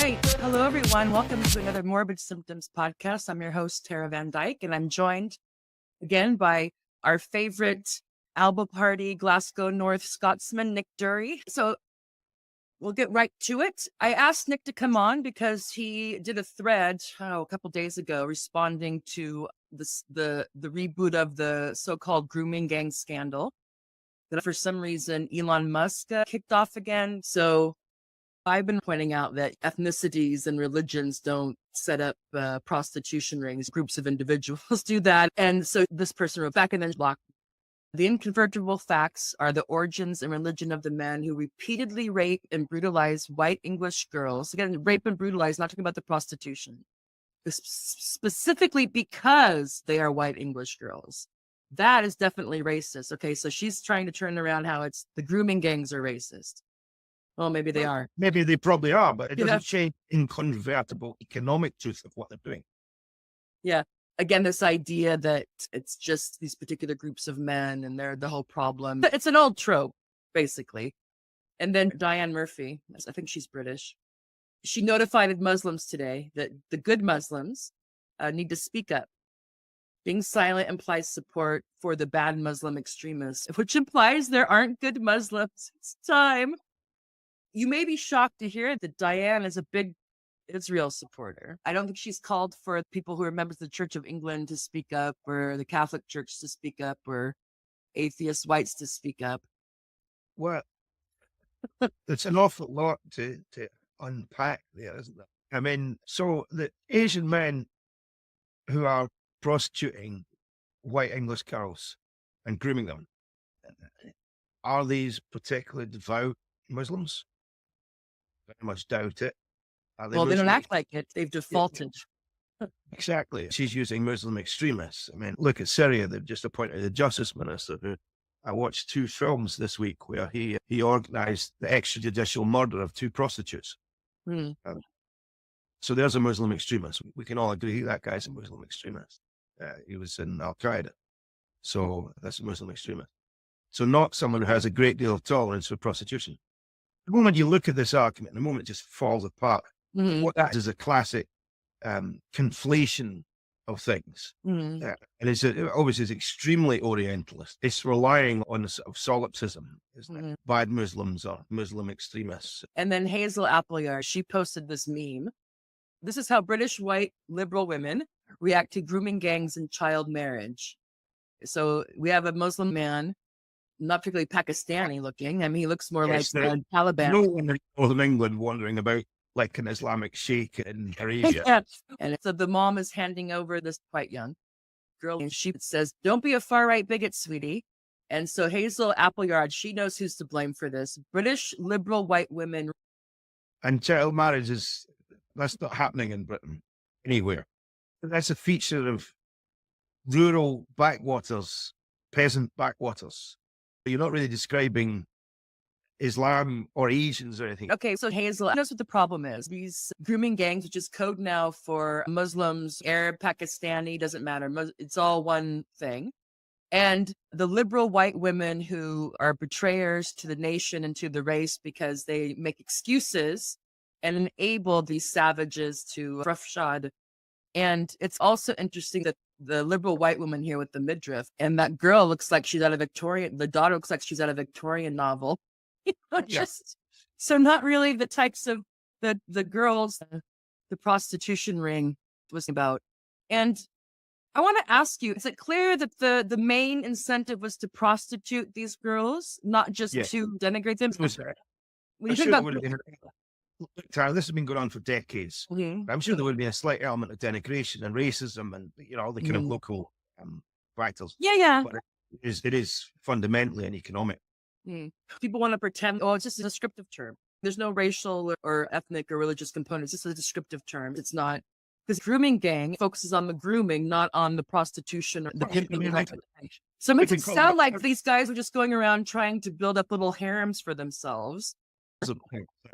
right. Hello, everyone. Welcome to another Morbid Symptoms podcast. I'm your host, Tara Van Dyke, and I'm joined again by our favorite Alba Party, Glasgow North Scotsman, Nick Dury. So we'll get right to it. I asked Nick to come on because he did a thread a couple days ago responding to the reboot of the so-called grooming gang scandal that for some reason Elon Musk kicked off again. So I've been pointing out that ethnicities and religions don't set up prostitution rings. Groups of individuals do that. And so this person wrote back and then blocked. The incontrovertible facts are the origins and religion of the men who repeatedly rape and brutalize white English girls. Again, rape and brutalize, not talking about the prostitution. Specifically because they are white English girls. That is definitely racist. Okay, so she's trying to turn around how it's the grooming gangs are racist. Well, maybe they are. Maybe they probably are, but it doesn't change incontrovertible economic truth of what they're doing. Yeah. Again, this idea that it's just these particular groups of men and they're the whole problem. It's an old trope, basically. And then Diane Murphy, I think she's British. She notified Muslims today that the good Muslims need to speak up. Being silent implies support for the bad Muslim extremists, which implies there aren't good Muslims. It's time. You may be shocked to hear that Diane is a big Israel supporter. I don't think she's called for people who are members of the Church of England to speak up, or the Catholic Church to speak up, or atheist whites to speak up. Well, it's an awful lot to unpack there, isn't it? I mean, so the Asian men who are prostituting white English girls and grooming them, are these particularly devout Muslims? Very much doubt it. Well, they don't act like it. They've defaulted. Exactly. She's using Muslim extremists. I mean, look at Syria. They've just appointed a justice minister who I watched 2 films this week where he organized the extrajudicial murder of 2 prostitutes. So there's a Muslim extremist. We can all agree that guy's a Muslim extremist. He was in Al-Qaeda. So that's a Muslim extremist. So not someone who has a great deal of tolerance for prostitution. The moment you look at this argument, the moment it just falls apart. What that is a classic conflation of things. And it's obviously it's extremely Orientalist. It's relying on sort of solipsism. Bad Muslims or Muslim extremists. And then Hazel Appleyard, she posted this meme. This is how British white liberal women react to grooming gangs and child marriage. So we have a Muslim man, not particularly Pakistani looking. I mean, he looks more like Taliban. No one in Northern England wandering about like an Islamic sheikh in Arabia. Yeah. And so the mom is handing over this quite young girl, and she says, "Don't be a far-right bigot, sweetie." And so Hazel Appleyard, she knows who's to blame for this. British liberal white women. And child marriage that's not happening in Britain anywhere. That's a feature of rural backwaters, peasant backwaters. You're not really describing Islam or Asians or anything. Okay, so Hazel knows what the problem is. These grooming gangs, which is code now for Muslims, Arab, Pakistani, doesn't matter. It's all one thing. And the liberal white women who are betrayers to the nation and to the race because they make excuses and enable these savages to roughshod. And it's also interesting that the liberal white woman here with the midriff, and that girl looks like she's out of the daughter looks like she's out of a Victorian novel. So not really the types of the girls the prostitution ring was about. And I want to ask you, is it clear that the main incentive was to prostitute these girls, not just to denigrate them? When you think about Tara, this has been going on for decades. I'm sure there would be a slight element of denigration and racism and all the kind of local factors. But it is fundamentally an economic. People want to pretend, it's just a descriptive term. There's no racial or ethnic or religious components. It's just a descriptive term. It's not, because grooming gang focuses on the grooming, not on the prostitution or the pimping. So it makes it sound like these guys were just going around trying to build up little harems for themselves. That's what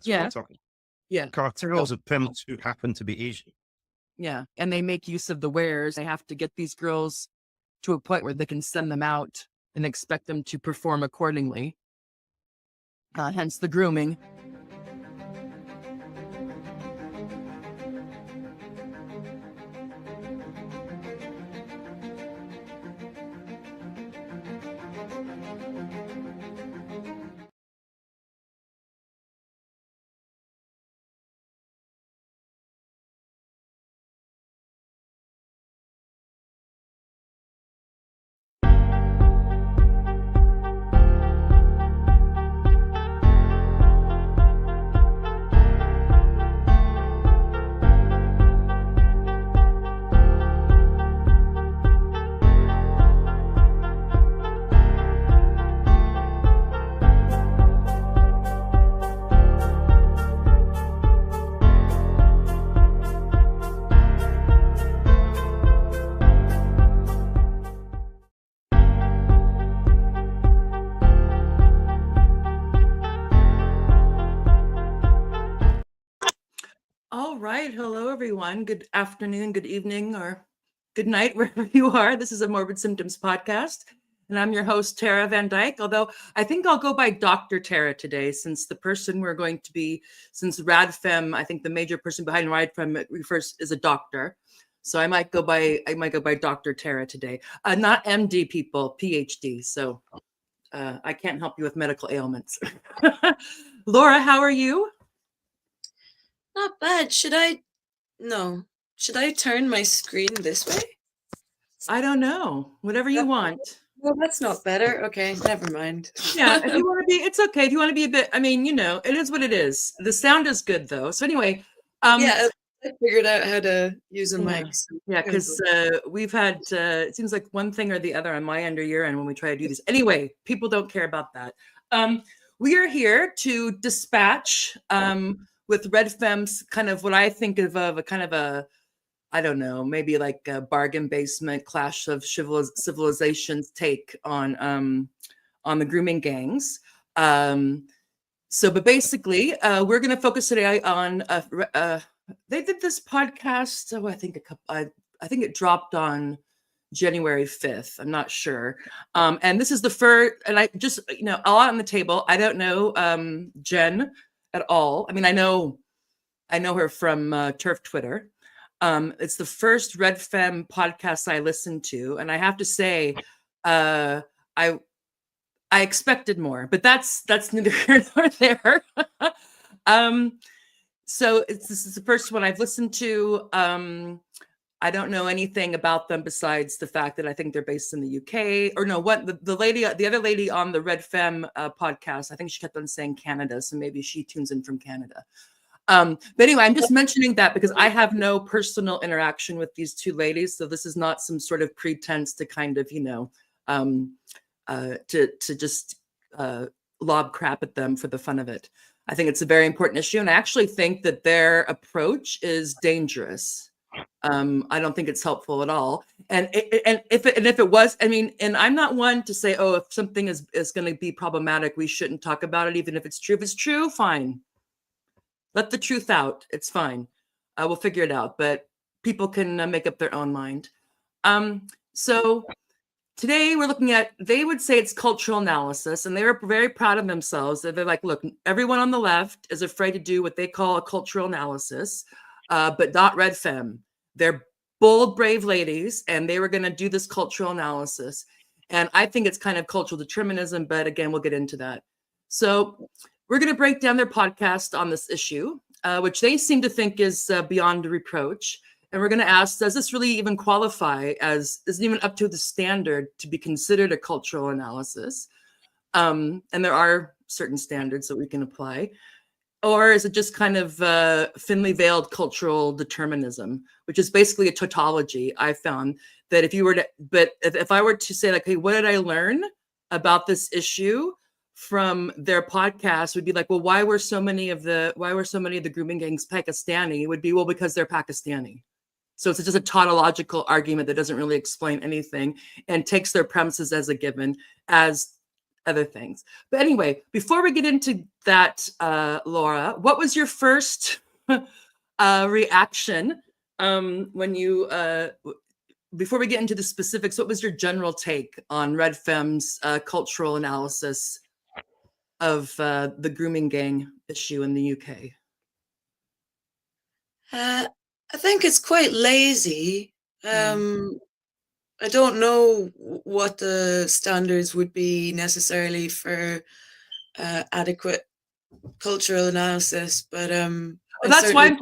I'm talking. Cartels of pimps who happen to be Asian. Yeah, and they make use of the wares. They have to get these girls to a point where they can send them out and expect them to perform accordingly. Hence the grooming. All right. Hello, everyone. Good afternoon, good evening, or good night, wherever you are. This is a Morbid Symptoms podcast, and I'm your host, Tara Van Dyke. Although I think I'll go by Dr. Tara today, since the person we're going to be, since REDFEM, I think the major person behind REDFEM refers is a doctor. So I might go by Dr. Tara today. Not MD, people, PhD. So I can't help you with medical ailments. Laura, how are you? Not bad. Should I turn my screen this way? I don't know. Whatever you want. Well, that's not better. Okay, never mind. Yeah, if you want to be, it's okay. If you want to be a bit, I mean, it is what it is. The sound is good though. So anyway, yeah, I figured out how to use a mic. Yeah, because we've had, it seems like one thing or the other on my end or your end when we try to do this. Anyway, people don't care about that. We are here to dispatch with REDFEM's kind of what I think of a kind of a, I don't know, maybe like a bargain basement clash of civilizations take on the grooming gangs. But basically, we're going to focus today on. They did this podcast. Oh, I think it dropped on January 5th. I'm not sure. And this is the first. And I just all out on the table. I don't know Jen at all. I mean, I know her from Turf Twitter. It's the first REDFEM podcast I listened to, and I have to say, I expected more, but that's neither here nor there. So this is the first one I've listened to. I don't know anything about them besides the fact that I think they're based in the UK. Or no, what the other lady on the REDFEM podcast, I think she kept on saying Canada, so maybe she tunes in from Canada. But anyway, I'm just mentioning that because I have no personal interaction with these two ladies. So this is not some sort of pretense to kind of, to just lob crap at them for the fun of it. I think it's a very important issue. And I actually think that their approach is dangerous. I don't think it's helpful at all. And if it was, I mean, and I'm not one to say, oh, if something is going to be problematic, we shouldn't talk about it, even if it's true. If it's true, fine. Let the truth out. It's fine. We'll figure it out. But people can make up their own mind. So today we're looking at, they would say it's cultural analysis, and they were very proud of themselves. They're like, look, everyone on the left is afraid to do what they call a cultural analysis, but not REDFEM. They're bold, brave ladies, and they were going to do this cultural analysis. And I think it's kind of cultural determinism, but again, we'll get into that. So we're going to break down their podcast on this issue, which they seem to think is beyond reproach. And we're going to ask, does this really even qualify as, is it even up to the standard to be considered a cultural analysis? And there are certain standards that we can apply. Or is it just kind of thinly veiled cultural determinism, which is basically a tautology? I found that if I were to say, like, hey, what did I learn about this issue from their podcast, would be like, well, why were so many of the grooming gangs Pakistani? It would be, well, because they're Pakistani. So it's just a tautological argument that doesn't really explain anything and takes their premises as a given as other things. But anyway, before we get into that, Laura, what was your first reaction when you, before we get into the specifics, what was your general take on REDFEM's cultural analysis of the grooming gang issue in the UK? I think it's quite lazy. I don't know what the standards would be necessarily for adequate cultural analysis, but that's why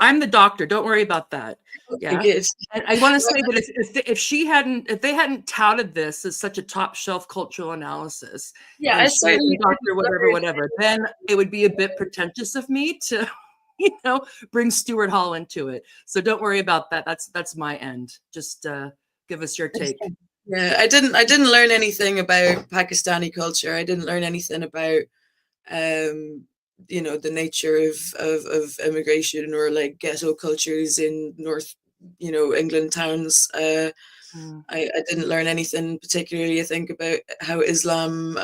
I'm the doctor. Don't worry about that. Yeah, and I want to say that if they hadn't touted this as such a top shelf cultural analysis, yeah, I certainly doctor, whatever, then it would be a bit pretentious of me to, bring Stuart Hall into it. So don't worry about that. That's my end. Just give us your take. Yeah, I didn't learn anything about Pakistani culture. I didn't learn anything about the nature of immigration or like ghetto cultures in North England towns. I didn't learn anything particularly, I think, about how Islam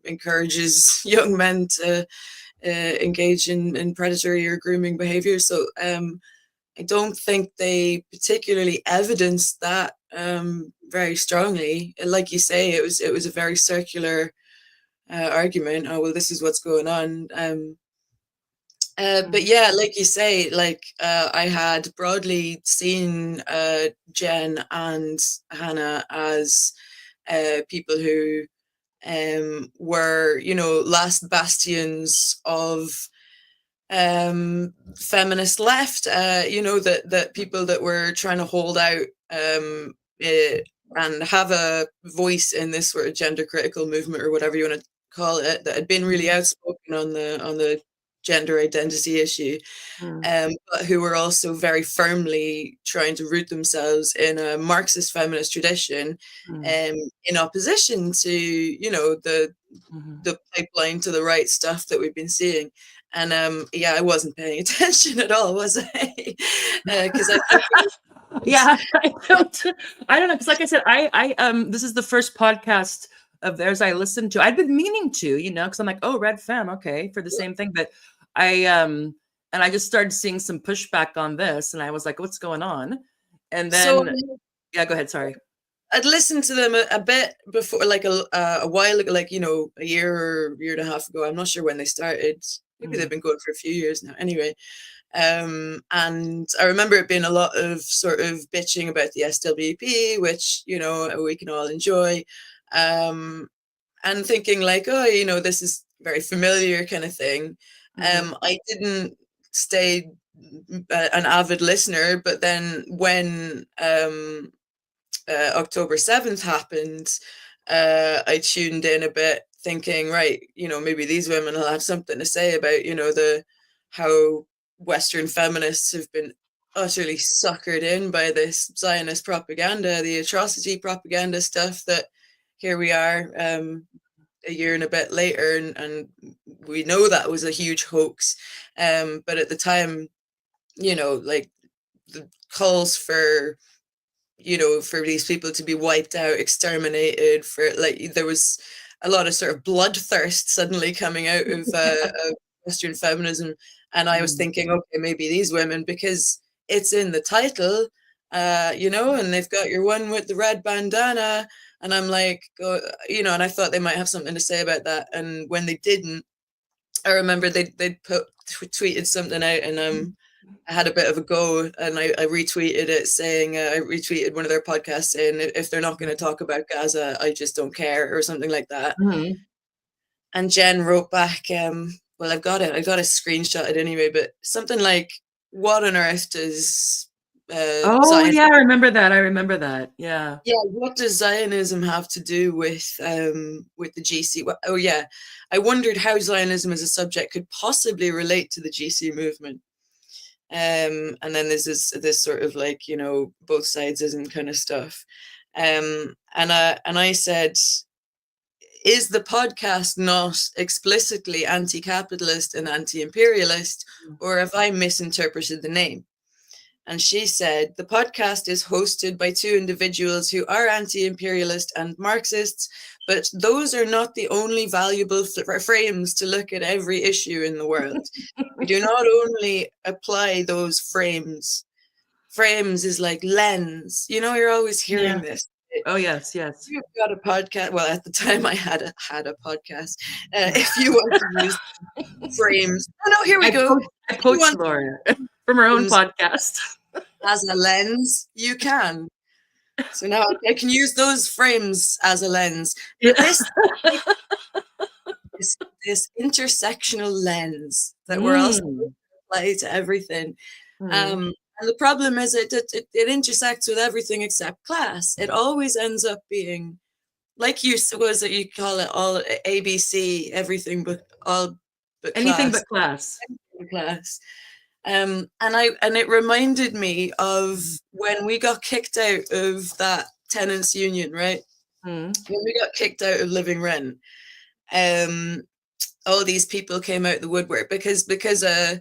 encourages young men to engage in predatory or grooming behavior. So I don't think they particularly evidenced that very strongly. Like you say, it was a very circular argument. Oh well, this is what's going on. But yeah, like you say, like I had broadly seen Jen and Hannah as people who were, you know, last bastions of feminist left, you know, that people that were trying to hold out and have a voice in this sort of gender critical movement or whatever you want to call it, that had been really outspoken on the gender identity issue, but who were also very firmly trying to root themselves in a Marxist feminist tradition, in opposition to, you know, the pipeline to the right stuff that we've been seeing. And yeah, I wasn't paying attention at all, was I? Because yeah, I don't know. Because like I said, I this is the first podcast of theirs I listened to. I'd been meaning to, you know, because I'm like, oh, REDFEM, okay, for the same thing. But and I just started seeing some pushback on this, and I was like, what's going on? And then, yeah, go ahead. Sorry. I'd listened to them a bit before, like a while ago, like, you know, a year or year and a half ago. I'm not sure when they started. Maybe they've been going for a few years now. Anyway, and I remember it being a lot of sort of bitching about the SWP, which, you know, we can all enjoy, and thinking like, oh, you know, this is very familiar kind of thing. I didn't stay an avid listener, but then when October 7th happened, I tuned in a bit, thinking, right, you know, maybe these women will have something to say about, you know, how Western feminists have been utterly suckered in by this Zionist propaganda, the atrocity propaganda stuff, that here we are a year and a bit later, and we know that was a huge hoax. But at the time, you know, like the calls for, you know, for these people to be wiped out, exterminated, for like, there was a lot of sort of bloodthirst suddenly coming out of Western feminism. And I was thinking, okay, maybe these women, because it's in the title, you know, and they've got your one with the red bandana. And I'm like, you know, and I thought they might have something to say about that. And when they didn't, I remember they'd tweeted something out, and I had a bit of a go, and I retweeted it, saying, I retweeted one of their podcasts saying, if they're not going to talk about Gaza, I just don't care, or something like that. And Jen wrote back, well, I've got a screenshot it anyway, but something like, what on earth does Zionism, yeah, I remember that. Yeah, what does Zionism have to do with the GC? Oh yeah, I wondered how Zionism as a subject could possibly relate to the GC movement. And then there's this sort of like, you know, both sides isn't kind of stuff. And I said, is the podcast not explicitly anti-capitalist and anti-imperialist, or have I misinterpreted the name? And she said, the podcast is hosted by two individuals who are anti-imperialist and Marxists, but those are not the only valuable frames to look at every issue in the world. We do not only apply those frames. Frames is like lens. You know, you're always hearing this. Oh, yes. You've got a podcast. Well, at the time I had a podcast. If you want to use frames. Oh, no, here we go. I poached Laura from her own podcast. As a lens, you can. So now I can use those frames as a lens. But this intersectional lens that we're also apply to everything. And the problem is it intersects with everything except class. It always ends up being, like you suppose that you call it, all ABC, everything but all but anything class. But class. Anything but class. And it reminded me of when we got kicked out of that tenants union, right? When we got kicked out of living rent, all these people came out the woodwork because a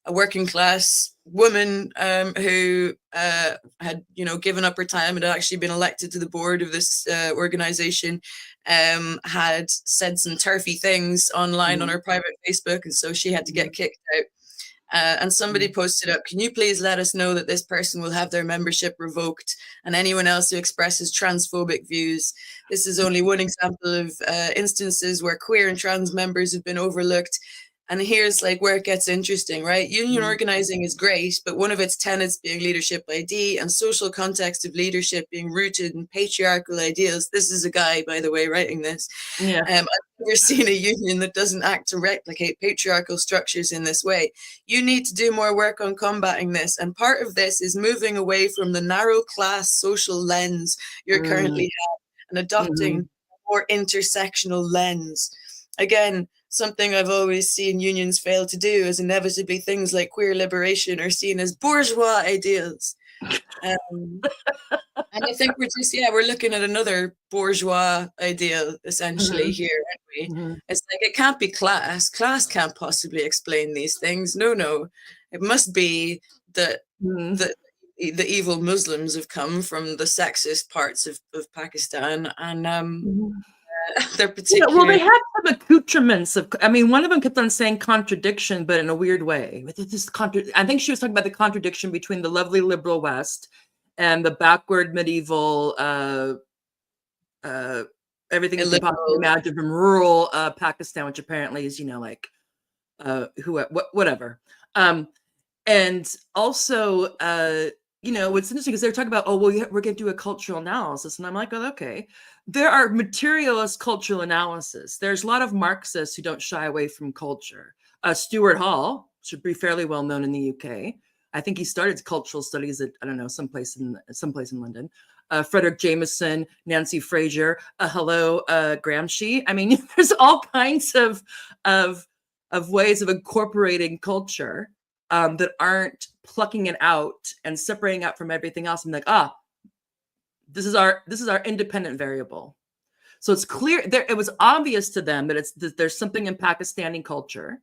working class woman who had, you know, given up her time and had actually been elected to the board of this organization, had said some turfy things online on her private Facebook, and so she had to get kicked out. And somebody posted up, can you please let us know that this person will have their membership revoked, and anyone else who expresses transphobic views. This is only one example of instances where queer and trans members have been overlooked. And here's like where it gets interesting, right? Union organizing is great, but one of its tenets being leadership ID and social context of leadership being rooted in patriarchal ideals. This is a guy, by the way, writing this. Yeah. I've never seen a union that doesn't act to replicate patriarchal structures in this way. You need to do more work on combating this. And part of this is moving away from the narrow class social lens you're currently have and adopting a more intersectional lens. Again, something I've always seen unions fail to do is inevitably things like queer liberation are seen as bourgeois ideals. And I think we're looking at another bourgeois ideal essentially here, aren't we? It's like, it can't be class. Class can't possibly explain these things. No. It must be that the evil Muslims have come from the sexist parts of Pakistan, and they're particular. Well, they have some accoutrements of. I mean, one of them kept on saying contradiction, but in a weird way. I think she was talking about the contradiction between the lovely liberal West and the backward medieval, everything you can possibly imagine from rural Pakistan, which apparently is, like, whatever. And also, what's interesting is they're talking about, we're going to do a cultural analysis. And I'm like, okay. There are materialist cultural analysis. There's a lot of Marxists who don't shy away from culture. Stuart Hall should be fairly well known in the UK. I think he started cultural studies at, I don't know, someplace in London. Frederick Jameson, Nancy Fraser, Gramsci. I mean, there's all kinds of ways of incorporating culture that aren't plucking it out and separating out from everything else. I'm like, this is our independent variable. So it's clear there. It was obvious to them that there's something in Pakistani culture,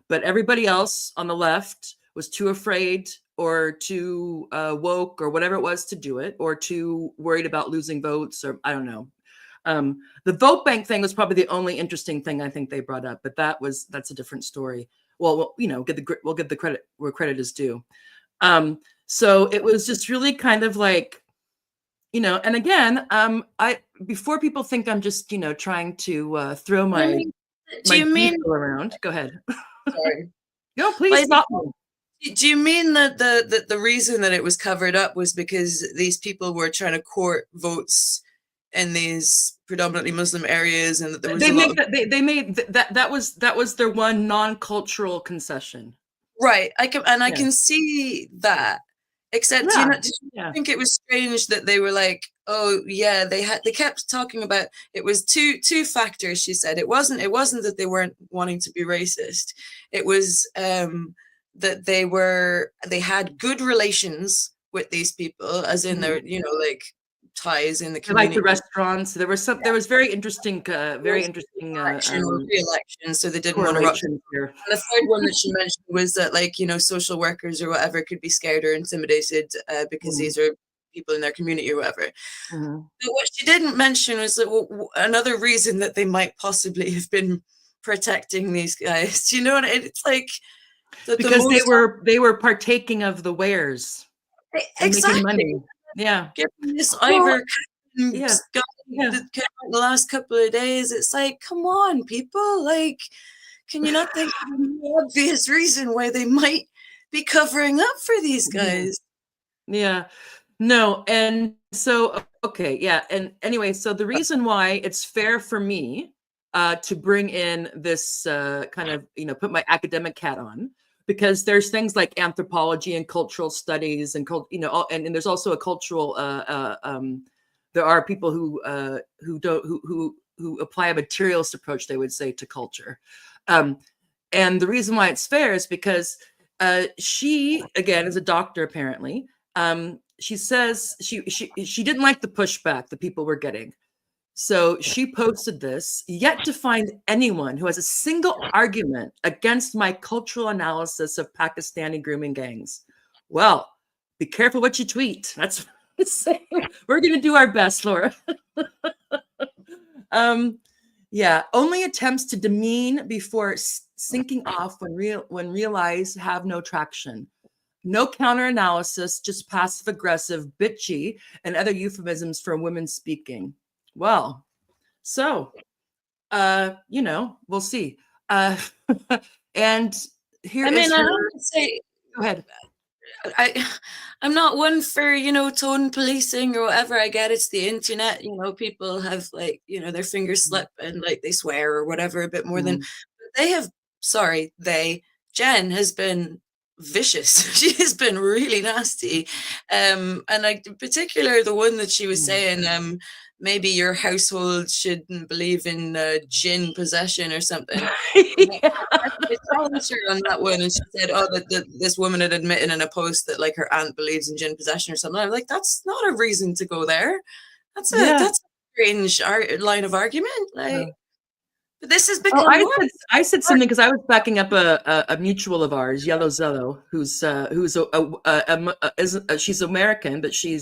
but everybody else on the left was too afraid or too woke or whatever it was to do it, or too worried about losing votes, or I don't know. The vote bank thing was probably the only interesting thing I think they brought up, but that's a different story. Well, we'll give the credit where credit is due. So it was just really kind of like, and again, before people think I'm just, trying to throw my around. Go ahead. Sorry. No, please stop. Do you mean that the reason that it was covered up was because these people were trying to court votes in these predominantly Muslim areas, and that there was that was their one non-cultural concession, right? I can see that. Except, did you think it was strange that they were like, they kept talking about, it was two factors. She said it wasn't that they weren't wanting to be racist. It was that they had good relations with these people, as in their ties in the community, like the restaurants. There was very interesting election or re-election, so they didn't want to rock. And the third one that she mentioned was that social workers or whatever could be scared or intimidated because these are people in their community or whatever. But what she didn't mention was that another reason that they might possibly have been protecting these guys. Do you know what it's like? Because they were partaking of the wares, exactly. Making money. Yeah, giving this Ivor guy that came out the last couple of days. It's like, come on, people! Like, can you not think of an obvious reason why they might be covering up for these guys? Yeah, no, and so and anyway, so the reason why it's fair for me to bring in this kind of put my academic hat on. Because there's things like anthropology and cultural studies and and there's also a cultural there are people who apply a materialist approach, they would say, to culture. And the reason why it's fair is because she, again, is a doctor apparently. She says she didn't like the pushback that people were getting. So she posted this, yet to find anyone who has a single argument against my cultural analysis of Pakistani grooming gangs. Well, be careful what you tweet. That's what I'm saying. We're going to do our best, Laura. Yeah, only attempts to demean before sinking off when realized have no traction. No counter-analysis, just passive-aggressive, bitchy, and other euphemisms for women speaking. Well, so, we'll see. And here I mean, is I her. have to say, Go ahead. I'm not one for, tone policing or whatever. I get it's the internet, people have like, their fingers slip and like they swear or whatever a bit more than they have. Sorry, Jen has been vicious. She has been really nasty. And like in particular, the one that she was saying, maybe your household shouldn't believe in jinn possession or something. I challenged her on that one, and she said, "Oh, that this woman had admitted in a post that like her aunt believes in jinn possession or something." I'm like, "That's not a reason to go there. That's a strange line of argument." Like, but this has become. I said something because I was backing up a mutual of ours, Yellow Zello, who's she's American, but she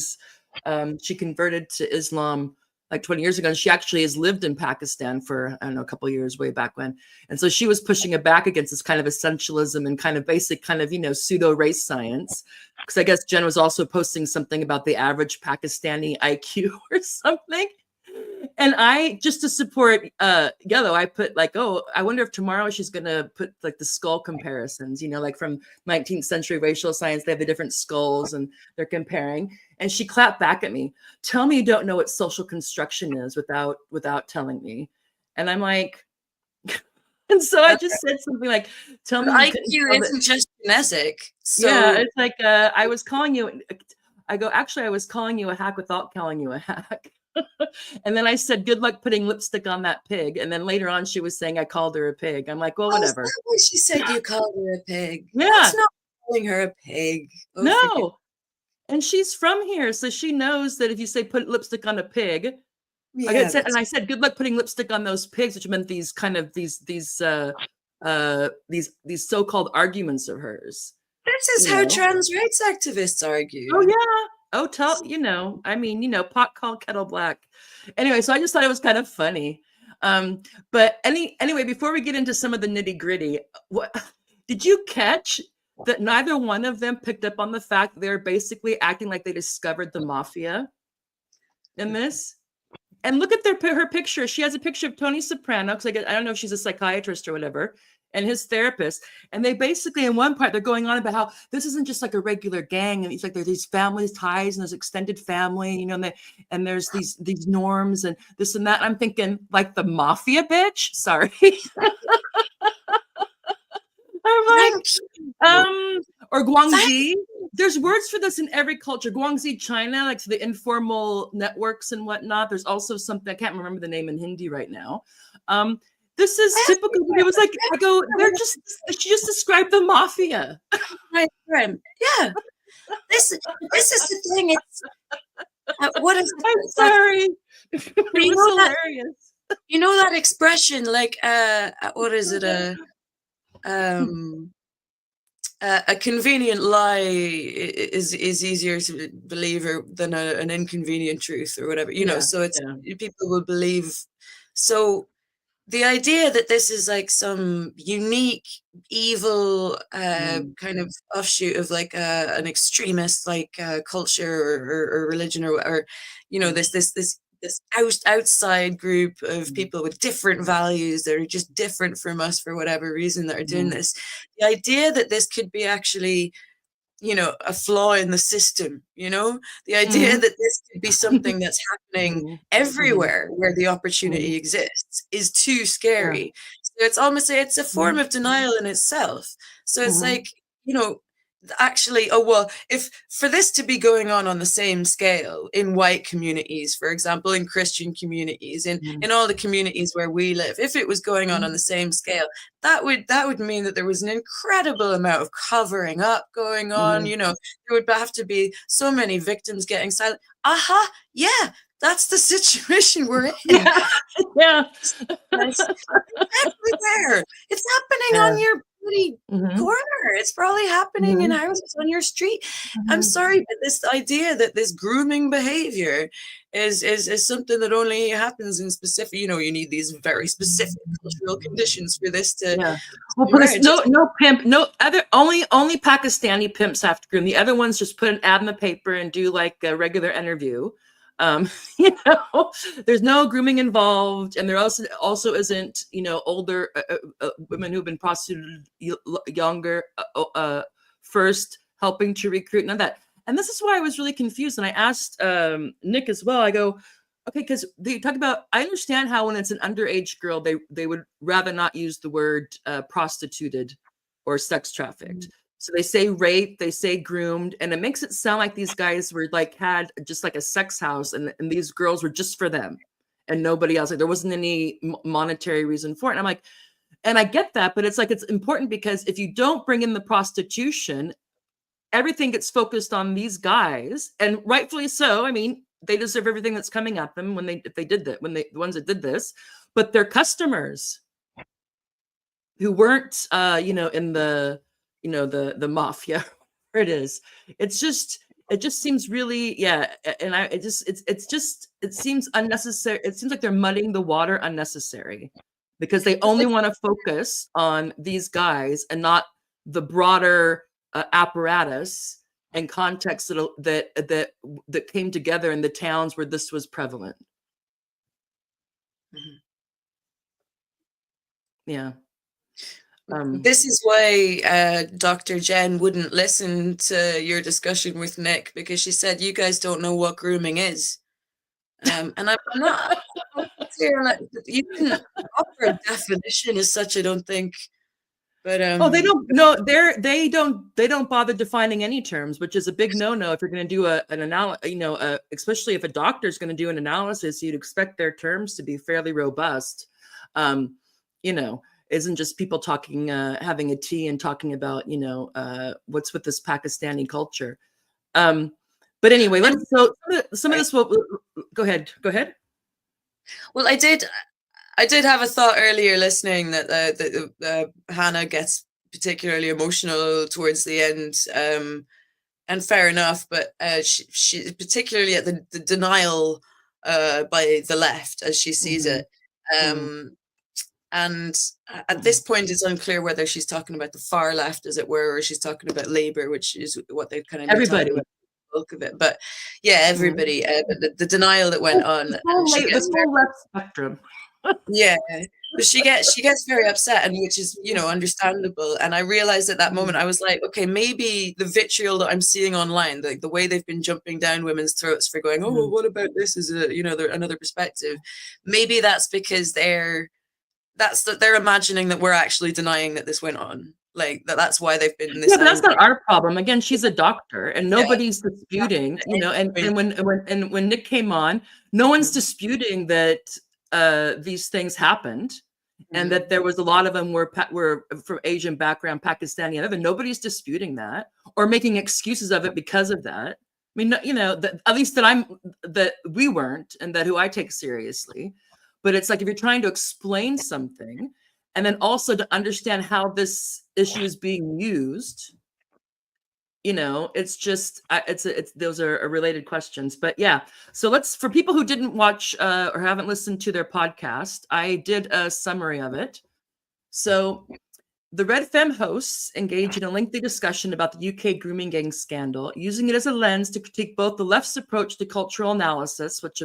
converted to Islam like 20 years ago. And she actually has lived in Pakistan for, I don't know, a couple of years way back when. And so she was pushing it back against this kind of essentialism and kind of basic kind of, pseudo race science. Because I guess Jen was also posting something about the average Pakistani IQ or something. And I, just to support Yellow, I put like, oh, I wonder if tomorrow she's going to put like the skull comparisons, like from 19th century racial science, they have the different skulls and they're comparing. And she clapped back at me. Tell me you don't know what social construction is without telling me. And I'm like, and so I just said something like, tell me. IQ isn't just genetic. So. Yeah, it's like, I was calling you, actually, I was calling you a hack without calling you a hack. And then I said, good luck putting lipstick on that pig. And then later on, she was saying I called her a pig. I'm like, well, whatever. Is that what she said? You called her a pig. Yeah. That's not calling her a pig. Oh, no. And she's from here. So she knows that if you say put lipstick on a pig, and I said, good luck putting lipstick on those pigs, which meant these kind of these so-called arguments of hers. This is how trans rights activists argue. Oh, yeah. Oh, pot called kettle black. Anyway, so I just thought it was kind of funny. But anyway, before we get into some of the nitty gritty, what did you catch that neither one of them picked up on the fact that they're basically acting like they discovered the mafia in this? And look at her picture. She has a picture of Tony Soprano, because I don't know if she's a psychiatrist or whatever, and his therapist. And they basically, in one part, they're going on about how this isn't just like a regular gang. And it's like there's these family ties and there's extended family, and there's these norms and this and that. I'm thinking, like the mafia, bitch. Sorry. I'm like, or Guangxi. There's words for this in every culture. Guangxi, China, like the informal networks and whatnot. There's also something, I can't remember the name in Hindi right now. This is typical. It was like, she just described the mafia. My friend. Yeah. This is the thing. It's, what is it? I'm sorry. It was hilarious. That expression, like, what is it? A convenient lie is easier to believe than an inconvenient truth or whatever, so it's people will believe. So the idea that this is like some unique evil kind of offshoot of like an extremist like culture or religion or this outside group of people with different values that are just different from us for whatever reason that are doing this. The idea that this could be actually, a flaw in the system, the idea that this could be something that's happening everywhere where the opportunity exists is too scary. So it's almost, it's a form of denial in itself. So it's like, actually, if for this to be going on the same scale in white communities, for example, in Christian communities, in all the communities where we live, if it was going on the same scale, that would mean that there was an incredible amount of covering up going on. There would have to be so many victims getting silent. Yeah, that's the situation we're in. Yeah. It's everywhere. It's happening on your every corner. It's probably happening in houses on your street. I'm sorry, but this idea that this grooming behavior is something that only happens in specific, you need these very specific cultural conditions for this to well, because no pimp, no other, only Pakistani pimps have to groom. The other ones just put an ad in the paper and do like a regular interview. There's no grooming involved, and there also isn't, older women who've been prostituted younger first helping to recruit, none of that. And this is why I was really confused. And I asked Nick as well. I go, okay, because they talk about, I understand how when it's an underage girl, they would rather not use the word prostituted or sex trafficked. So they say rape, they say groomed, and it makes it sound like these guys were like, had just like a sex house, and these girls were just for them and nobody else. Like there wasn't any monetary reason for it. And I'm like, and I get that, but it's like, it's important because if you don't bring in the prostitution, everything gets focused on these guys, and rightfully so. I mean, they deserve everything that's coming at them if they did that, the ones that did this, but their customers who weren't, in the, the mafia, where it is. It just seems really, and it seems unnecessary. It seems like they're muddying the water unnecessary because they only want to focus on these guys and not the broader apparatus and context that came together in the towns where this was prevalent. Yeah. This is why Dr. Jen wouldn't listen to your discussion with Nick, because she said, you guys don't know what grooming is. And I'm not clear on that. You didn't offer a definition as such, I don't think. But they don't. No, they don't bother defining any terms, which is a big no-no if you're going to do an analysis. Especially if a doctor is going to do an analysis, you'd expect their terms to be fairly robust. Isn't just people talking, having a tea and talking about, what's with this Pakistani culture. But anyway, some of this will go ahead. Well, I did have a thought earlier listening that Hannah gets particularly emotional towards the end, and fair enough, but she particularly at the denial by the left as she sees it. And at this point, it's unclear whether she's talking about the far left, as it were, or she's talking about Labour, which is what they've kind of everybody. The bulk of it. But yeah, everybody. But the denial that went on. The whole left spectrum. Yeah, but she gets very upset, and which is understandable. And I realized at that moment, I was like, okay, maybe the vitriol that I'm seeing online, the way they've been jumping down women's throats for going, oh, well, what about this? Is another perspective? Maybe that's because they're imagining that we're actually denying that this went on. Like that's why they've been in this. Yeah, but that's not our problem. Again, she's a doctor, and nobody's disputing. And when Nick came on, no one's disputing that these things happened, and that there was a lot of them were from Asian background, Pakistani, and other. Nobody's disputing that or making excuses of it because of that. I mean, at least that we weren't, and that who I take seriously. But it's like if you're trying to explain something, and then also to understand how this issue is being used, it's just those are related questions. But yeah, so for people who didn't watch or haven't listened to their podcast, I did a summary of it. So the REDFEM hosts engage in a lengthy discussion about the UK Grooming Gangs scandal, using it as a lens to critique both the left's approach to cultural analysis, which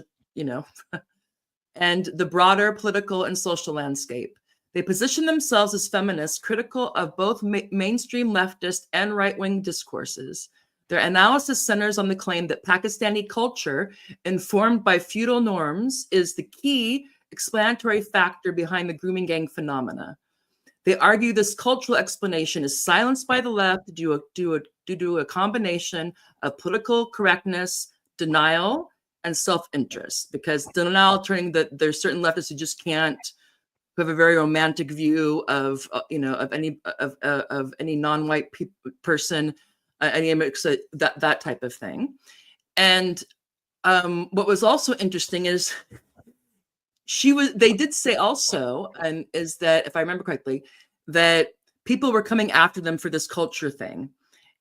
and the broader political and social landscape. They position themselves as feminists, critical of both mainstream leftist and right-wing discourses. Their analysis centers on the claim that Pakistani culture, informed by feudal norms, is the key explanatory factor behind the grooming gang phenomena. They argue this cultural explanation is silenced by the left due to a combination of political correctness, denial, and self-interest, because denial turning that there's certain leftists who just can't, who have a very romantic view of any non-white person, any mix, that type of thing. And what was also interesting is they did say also, and is that if I remember correctly, that people were coming after them for this culture thing.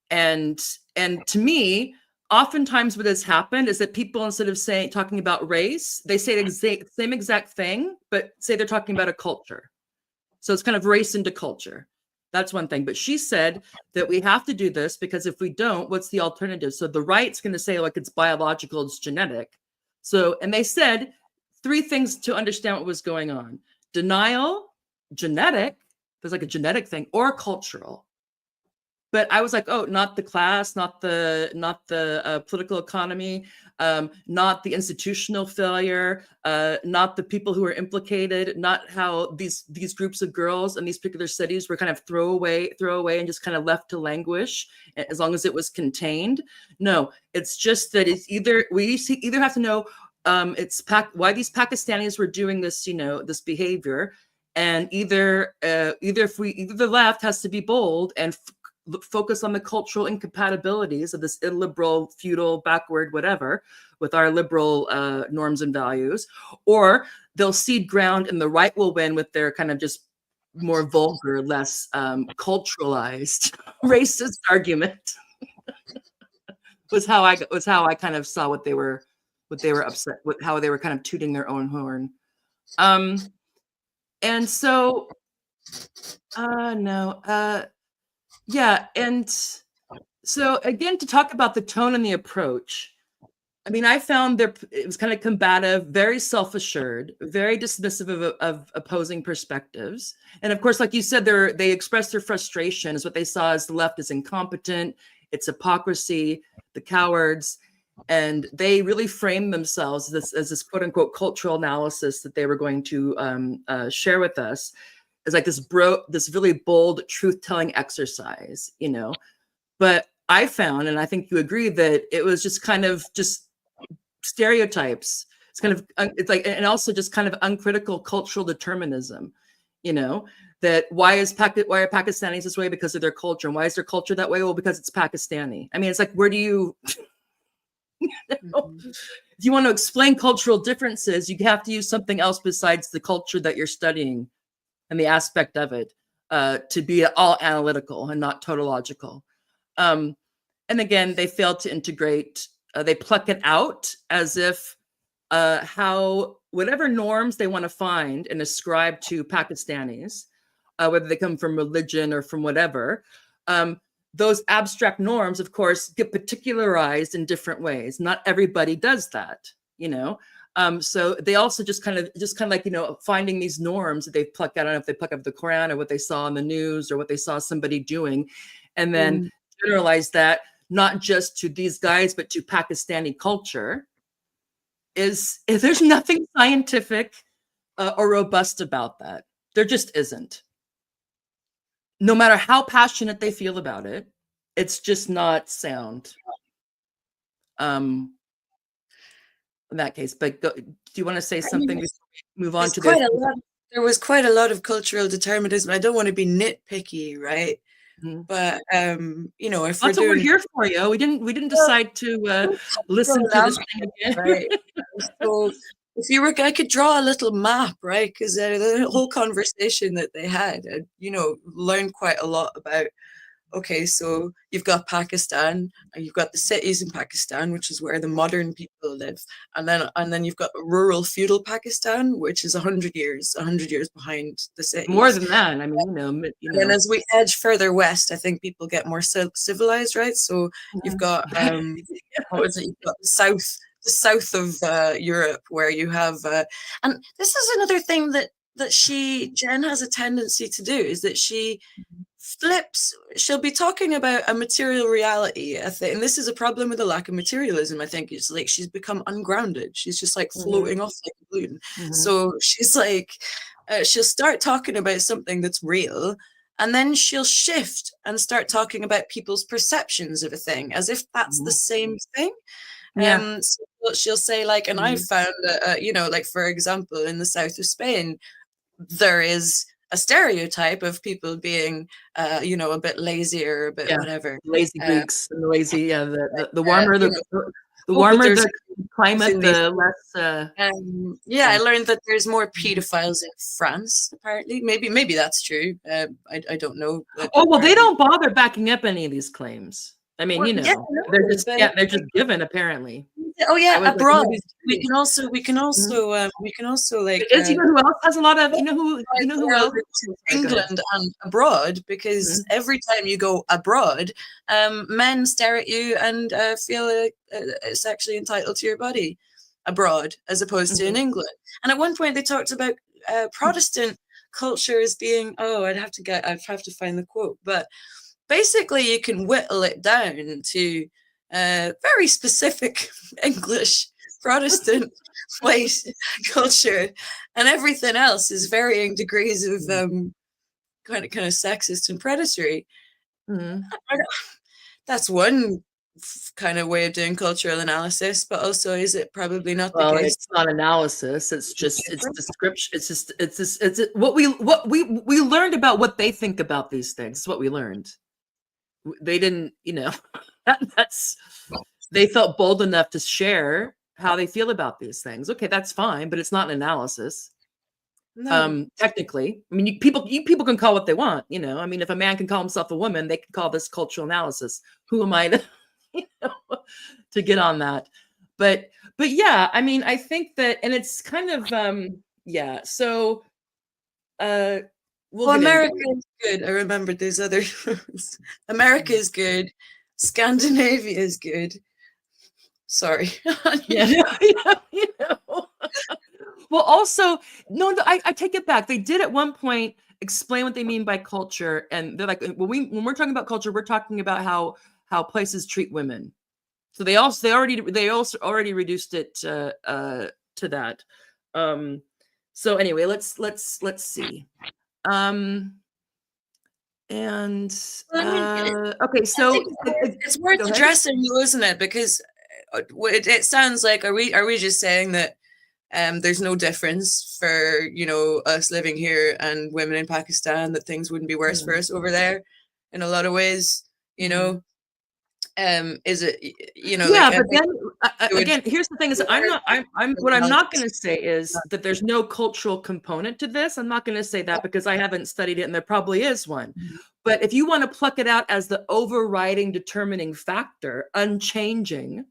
And to me, oftentimes what has happened is that people, instead of talking about race, they say the same exact thing, but say they're talking about a culture. So it's kind of race into culture. That's one thing. But she said that we have to do this because if we don't, what's the alternative? So the right's going to say, like, it's biological, it's genetic. So, and they said 3 things to understand what was going on: denial, genetic, there's like a genetic thing, or cultural. But I was like, oh, not the class, not the political economy, not the institutional failure, not the people who are implicated, not how these groups of girls in these particular cities were kind of throw away and just kind of left to languish as long as it was contained. No, it's just that it's either either have to know why these Pakistanis were doing this, this behavior, and either the left has to be bold and focus on the cultural incompatibilities of this illiberal, feudal, backward, whatever, with our liberal norms and values, or they'll cede ground and the right will win with their kind of just more vulgar, less culturalized, racist argument. was how I kind of saw what they were upset with, how they were kind of tooting their own horn. And so, yeah. And so again, to talk about the tone and the approach, I mean, I found it was kind of combative, very self-assured, very dismissive of opposing perspectives. And of course, like you said, they expressed their frustration as what they saw as the left is incompetent, it's hypocrisy, the cowards. And they really framed themselves as this quote unquote cultural analysis that they were going to share with us. It's like this really bold truth-telling exercise, But I found, and I think you agree, that it was just kind of just stereotypes. It's kind of, it's like, and also just kind of uncritical cultural determinism, that why are Pakistanis this way? Because of their culture. And why is their culture that way? Well, because it's Pakistani. I mean, it's like, where do you, if you want to explain cultural differences, you have to use something else besides the culture that you're studying and the aspect of it to be all analytical and not tautological. And again, they failed to integrate. They pluck it out as if how whatever norms they want to find and ascribe to Pakistanis, whether they come from religion or from whatever, those abstract norms, of course, get particularized in different ways. Not everybody does that, So they also just kind of like, finding these norms that they've plucked out. I don't know if they pluck up the Quran or what they saw in the news or what they saw somebody doing, and then generalize that not just to these guys, but to Pakistani culture. There's nothing scientific or robust about that. There just isn't. No matter how passionate they feel about it, it's just not sound. In that case, but do you want to say something before we move on to this? There was quite a lot of cultural determinism. I don't want to be nitpicky, right? Mm-hmm. But if that's what we're here for, yo. We didn't decide to listen to this thing again, right? So I could draw a little map, right? Because the whole conversation that they had, learned quite a lot about. Okay, so you've got Pakistan, and you've got the cities in Pakistan, which is where the modern people live, and then you've got rural feudal Pakistan, which is 100 years behind the cities. More than that, I mean, And then as we edge further west, I think people get more civilized, right? So you've got what is it? You've got the south of Europe, where you have, and this is another thing that Jen has a tendency to do, is that she she'll be talking about a material reality, I think, and this is a problem with the lack of materialism. I think it's like she's become ungrounded. She's just like floating off like a balloon. So she's like, she'll start talking about something that's real, and then she'll shift and start talking about people's perceptions of a thing as if that's the same thing. So she'll say, like, and I found that, like, for example, in the south of Spain, there is a stereotype of people being, a bit lazy or a bit whatever. Lazy Greeks, and the lazy, the warmer, The Oh, but warmer there's the climate, in these the less. yeah, I learned that there's more Mhm. pedophiles in France. Apparently, maybe that's true. I don't know. But Oh well, they apparently, don't bother backing up any of these claims. I mean, well, you yeah, know, they're no, just but yeah, they're just given apparently. oh I yeah, was like, abroad. nobody's Mhm. We can also like Because you know who else has a lot of you know who parallel else? to Sorry, go ahead. England and abroad, because Mhm. every time you go abroad, men stare at you and feel sexually entitled to your body abroad, as opposed to in Mhm. England. And at one point, they talked about Protestant culture as being, oh, I'd have to find the quote, but basically, you can whittle it down to very specific English Protestant white culture, and everything else is varying degrees of kind of sexist and predatory. Mhm. That's one kind of way of doing cultural analysis, but also, is it probably not the Well, case? it's not analysis. It's just it's Different? description. It's what we learned about what they think about these things. It's what we learned. They didn't, that's they felt bold enough to share how they feel about these things. Okay, that's fine, but it's not an analysis. No. Technically, I mean, people can call what they want. I mean, if a man can call himself a woman, they can call this cultural analysis. Who am I to, you know, to get on that? But yeah, I mean, I think that, and it's kind of yeah. So we'll Well, get into America it. is good. I remembered these other ones. America is good. Scandinavia is good. Sorry. Yeah, Well, also, no, I take it back. They did at one point explain what they mean by culture, and they're like, when we're talking about culture, we're talking about how places treat women. So they also already reduced it to that. So anyway, let's see. And Well, I mean, okay, I so think it's worth go ahead. addressing, though, isn't it? Because it sounds like, are we just saying that there's no difference for us living here and women in Pakistan, that things wouldn't be worse for Mhm, us over there in a lot of ways? You mhm. know, is it like Yeah, I but think then it would again, here's the thing: is I'm what I'm not going to say is that there's no cultural component to this. I'm not going to say that because I haven't studied it, and there probably is one. But if you want to pluck it out as the overriding determining factor, unchanging,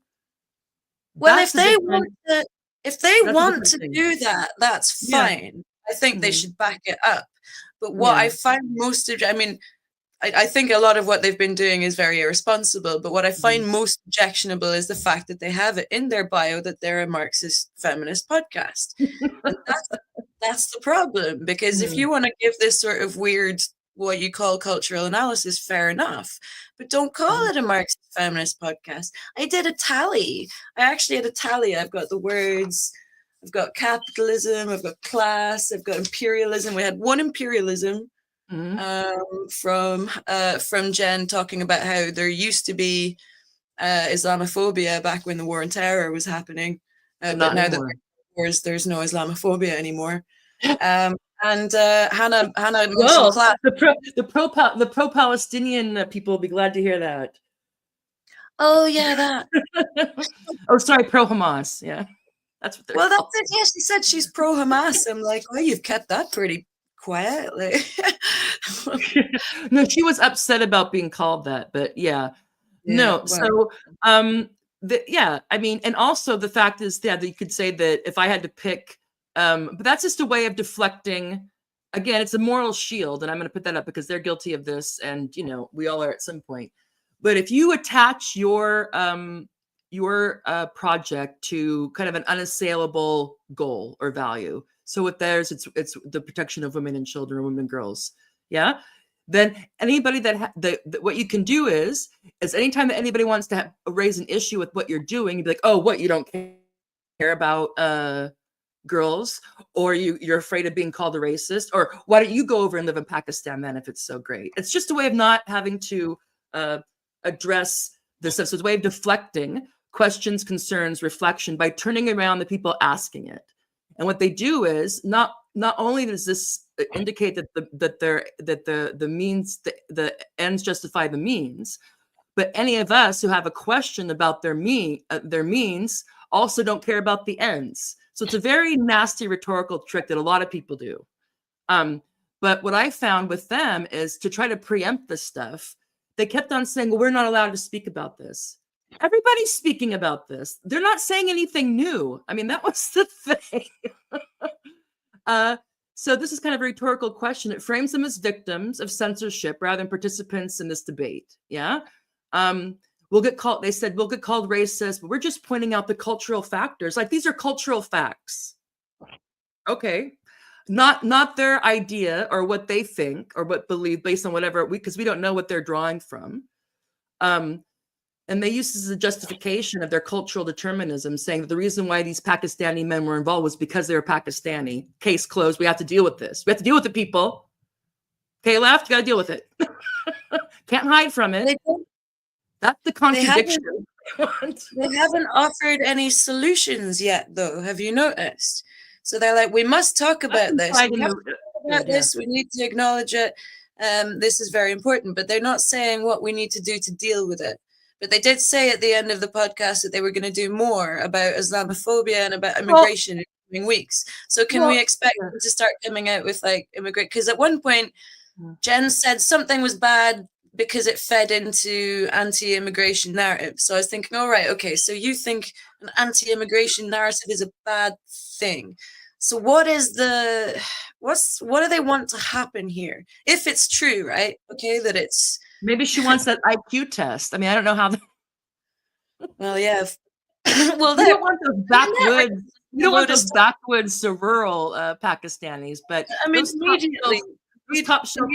Well, that's a different if they that's a want different to thing. do that, that's Yeah. fine. I think they Mhm. should back it up. But what Yeah. I find I mean, I think a lot of what they've been doing is very irresponsible, but what I Mhm. find most objectionable is the fact that they have it in their bio that they're a Marxist feminist podcast. And that's the problem, because if Mhm. you want to give this sort of weird, what you call cultural analysis, fair enough, but don't call Mhm. it a Marxist feminist podcast. I did a tally. I actually had a tally. I've got the words. I've got capitalism. I've got class. I've got imperialism. We had one imperialism Mhm. from Jen, talking about how there used to be Islamophobia back when the war on terror was happening, but Not now that anymore. there's no Islamophobia anymore. And Hannah mentioned Well, class. the pro Palestinian people will be glad to hear that. Oh yeah, that. Oh, sorry, pro Hamas. Yeah, that's what they're Well, that's called. it. Yeah, she said she's pro Hamas. I'm like, well, you've kept that pretty quietly. No, she was upset about being called that, but yeah, Yeah, no. well, So, yeah, I mean, and also the fact is, yeah, that you could say that if I had to pick, but that's just a way of deflecting. Again, it's a moral shield, and I'm going to put that up because they're guilty of this, and we all are at some point. But if you attach your project to kind of an unassailable goal or value, so with theirs, it's the protection of women and children, or women and girls, yeah. Then anybody what you can do is anytime that anybody wants to raise an issue with what you're doing, you'd be like, oh, what, you don't care about girls, or you're afraid of being called a racist, or why don't you go over and live in Pakistan then if it's so great? It's just a way of not having to address this stuff. So it's a way of deflecting questions, concerns, reflection by turning around the people asking it. And what they do is not only does this indicate that the means, the ends justify the means, But any of us who have a question about their means also don't care about the ends. So it's a very nasty rhetorical trick that a lot of people do. But what I found with them is to try to preempt this stuff. They kept on saying, well, we're not allowed to speak about this. Everybody's speaking about this. They're not saying anything new. I mean, that was the thing. So this is kind of a rhetorical question. It frames them as victims of censorship rather than participants in this debate. Yeah. We'll get called, they said, we'll get called racist, but we're just pointing out the cultural factors. Like, these are cultural facts. Okay. Not their idea or what they think or what believe based on whatever, because we don't know what they're drawing from. And they use this as a justification of their cultural determinism, saying that the reason why these Pakistani men were involved was because they were Pakistani. Case closed. We have to deal with this. We have to deal with it, people. Okay, left, you got to deal with it. Can't hide from it. That's the contradiction. They haven't offered any solutions yet, though. Have you noticed? So they're like, we must talk about this. We have to talk about this. We need to acknowledge it. This is very important. But they're not saying what we need to do to deal with it. But they did say at the end of the podcast that they were going to do more about Islamophobia and about immigration in the coming weeks. So can we expect them to start coming out with like immigrant? Because at one point, Jen said something was bad because it fed into anti-immigration narrative. So I was thinking, all right, okay, so you think an anti-immigration narrative is a bad thing. So what is what do they want to happen here? If it's true, right? Okay, that it's... Maybe she wants that IQ test. I mean, I don't know how. Well, yeah. Well, we don't want those backwoods. We don't want those backwoods rural Pakistanis. But I mean, immediately, top shelf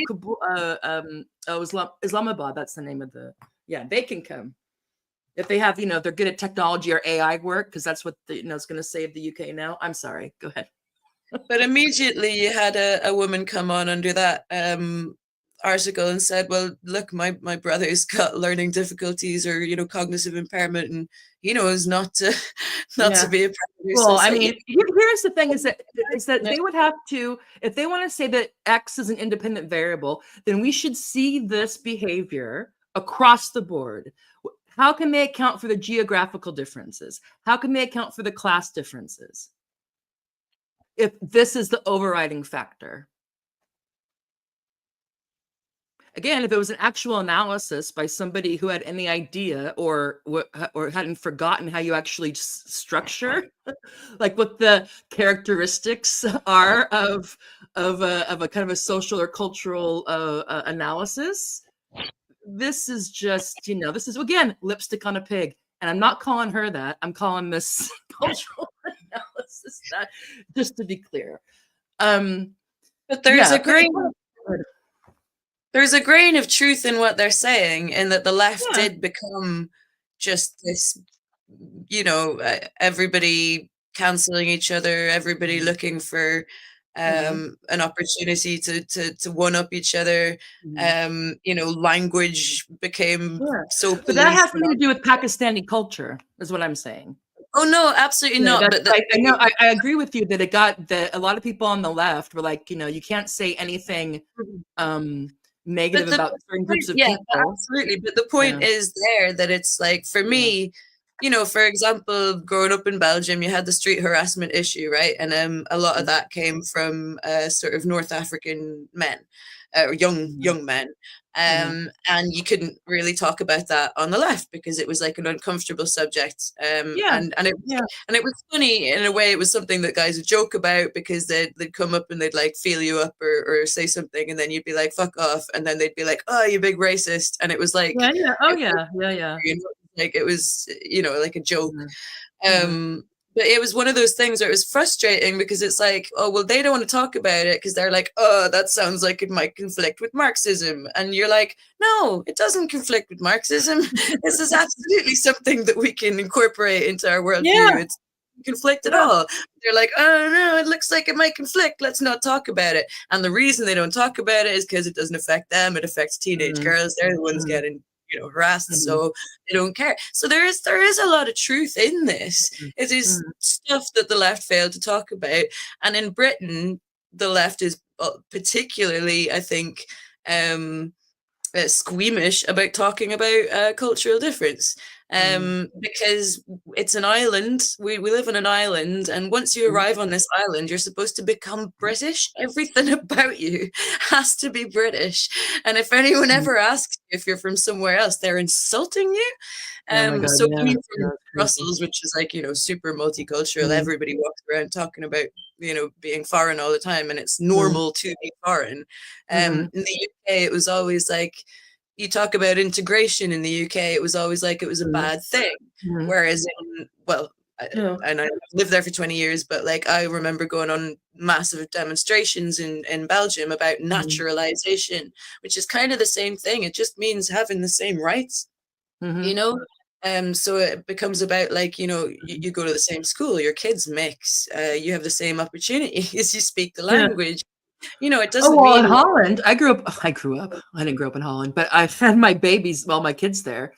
Islamabad. That's the name of the. Yeah, they can come if they have. They're good at technology or AI work, because that's what it's going to save the UK now. I'm sorry. Go ahead. But immediately you had a woman come on under that article and said, well, look, my brother's got learning difficulties or cognitive impairment, and he knows not to be a predator. Well, I mean, here's the thing: is that they would have to, if they want to say that X is an independent variable, then we should see this behavior across the board. How can they account for the geographical differences? How can they account for the class differences if this is the overriding factor? Again, if it was an actual analysis by somebody who had any idea or hadn't forgotten how you actually structure, like what the characteristics are of a kind of a social or cultural analysis, this is just, this is, again, lipstick on a pig. And I'm not calling her that. I'm calling this cultural analysis that, just to be clear. But there's there's a grain of truth in what they're saying, in that the left did become just this, everybody canceling each other, everybody looking for an opportunity to one up each other. Language became so. But that has nothing to do with Pakistani culture, is what I'm saying. Oh no, absolutely not. But I know I agree with you that it got that a lot of people on the left were like, you can't say anything negative about certain groups of people. Absolutely. But the point is there that it's like, for me, for example, growing up in Belgium, you had the street harassment issue, right? And a lot of that came from sort of North African men, or young men. And you couldn't really talk about that on the left because it was like an uncomfortable subject. And it was funny in a way. It was something that guys would joke about because they'd come up and they'd like feel you up or say something, and then you'd be like, fuck off. And then they'd be like, oh, you big racist. And it was like, like it was, like a joke. But it was one of those things where it was frustrating because it's like, oh, well, they don't want to talk about it because they're like, oh, that sounds like it might conflict with Marxism. And you're like, no, it doesn't conflict with Marxism. This is absolutely something that we can incorporate into our worldview. It's conflict at all. They're like, oh, no, it looks like it might conflict. Let's not talk about it. And the reason they don't talk about it is because it doesn't affect them. It affects teenage girls. They're the ones getting harassed, so they don't care. So there is a lot of truth in this. It is stuff that the left failed to talk about, and in Britain, the left is particularly, I think, squeamish about talking about cultural difference, because it's an island. We live on an island, and once you arrive on this island, you're supposed to become British. Everything about you has to be British. And if anyone ever asks you if you're from somewhere else, they're insulting you. Oh my God, So yeah. coming from Yeah, it's crazy. Brussels, which is like, super multicultural, everybody walks around talking about, being foreign all the time, and it's normal to be foreign. In the UK, it was always like, you talk about integration in the UK, it was always like it was a bad thing. Whereas and I lived there for 20 years, but like I remember going on massive demonstrations in Belgium about naturalization, which is kind of the same thing. It just means having the same rights, you know? So it becomes about like, you go to the same school, your kids mix, you have the same opportunities, you speak the language. It doesn't well, in mean Holland, I grew up. I didn't grow up in Holland, but I had my babies, well, my kids there.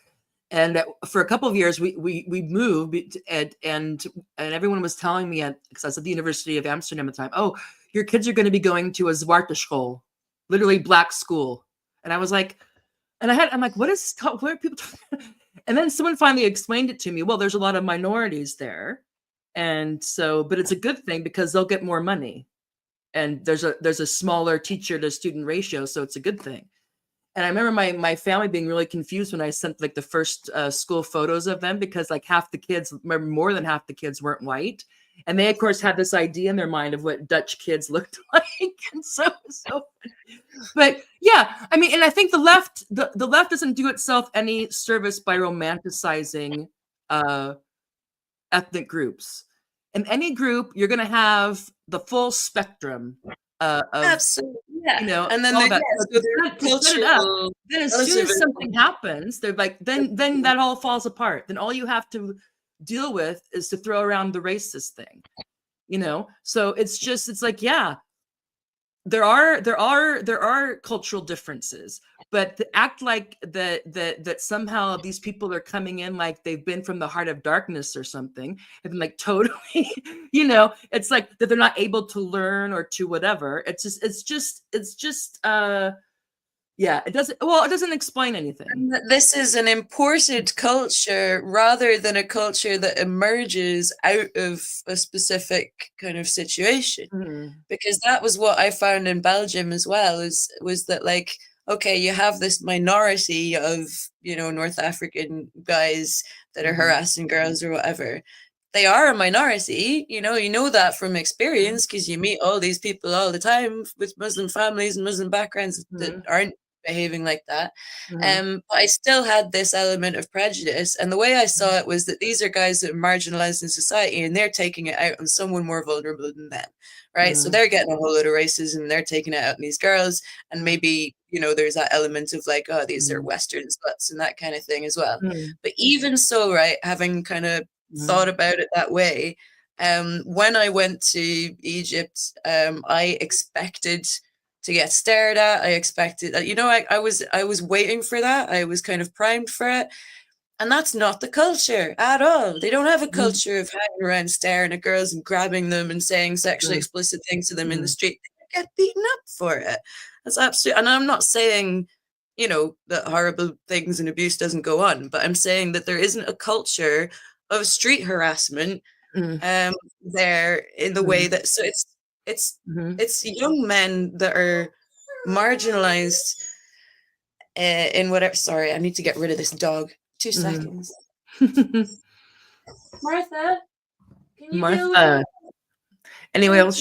And for a couple of years, we moved, and everyone was telling me, because I was at the University of Amsterdam at the time, oh, your kids are going to be going to a zwarte school, literally black school. And I was like, I'm like, what is, what are people talking? And then someone finally explained it to me. Well, there's a lot of minorities there, and so, but it's a good thing because they'll get more money, and there's a smaller teacher to student ratio, so it's a good thing. And I remember my family being really confused when I sent like the first school photos of them, because like more than half the kids weren't white. And they, of course, had this idea in their mind of what Dutch kids looked like. And so but yeah, I mean, and I think the left doesn't do itself any service by romanticizing ethnic groups. In any group, you're going to have the full spectrum of, absolutely, yeah. And then all that. cultural, then as soon as something happens, they're like, then that all falls apart. Then all you have to deal with is to throw around the racist thing, So it's like, yeah, there are cultural differences, but to act like that somehow these people are coming in like they've been from the heart of darkness or something, and like totally, it's like that they're not able to learn or to whatever. It's just yeah, it doesn't explain anything. This is an imported culture rather than a culture that emerges out of a specific kind of situation. Because that was what I found in Belgium as well, was that like, okay, you have this minority of, North African guys that are harassing girls or whatever. They are a minority, you know that from experience, because you meet all these people all the time with Muslim families and Muslim backgrounds that aren't behaving like that. But I still had this element of prejudice, and the way I saw it was that these are guys that are marginalized in society, and they're taking it out on someone more vulnerable than them, right? So they're getting a whole load of racism, they're taking it out on these girls, and maybe there's that element of like, oh, these are Western sluts and that kind of thing as well. But even so, right, having kind of thought about it that way, when I went to Egypt, I expected to get stared at. I expected that, I was waiting for that. I was kind of primed for it. And that's not the culture at all. They don't have a culture of hanging around staring at girls and grabbing them and saying sexually explicit things to them in the street. They get beaten up for it. That's absolutely, and I'm not saying, that horrible things and abuse doesn't go on, but I'm saying that there isn't a culture of street harassment there in the way that, so it's young men that are marginalized in whatever. Sorry, I need to get rid of this dog. 2 seconds. Martha, can you Martha. Anyway, well,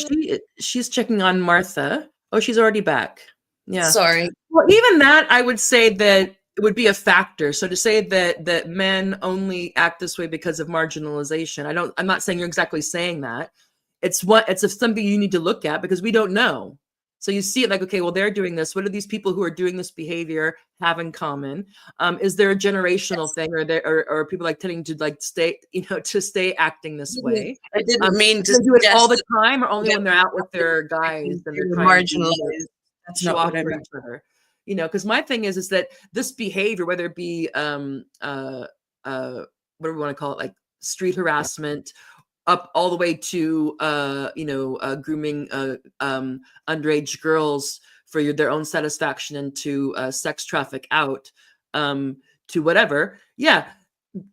she's checking on Martha. Oh, she's already back. Yeah. Sorry. Well, even that, I would say that it would be a factor. So to say that men only act this way because of marginalization, I'm not saying you're exactly saying that. It's something you need to look at, because we don't know. So you see it like, okay, well, they're doing this. What do these people who are doing this behavior have in common? Is there a generational thing, or people like tending to like stay, to stay acting this way? I didn't mean to do it all the time, or only when they're out with their guys and they're marginalized. That's show not off what I for meant. each other. Because my thing is that this behavior, whether it be what do we want to call it, like street harassment, up all the way to grooming underage girls for their own satisfaction and to sex traffic out to whatever. Yeah,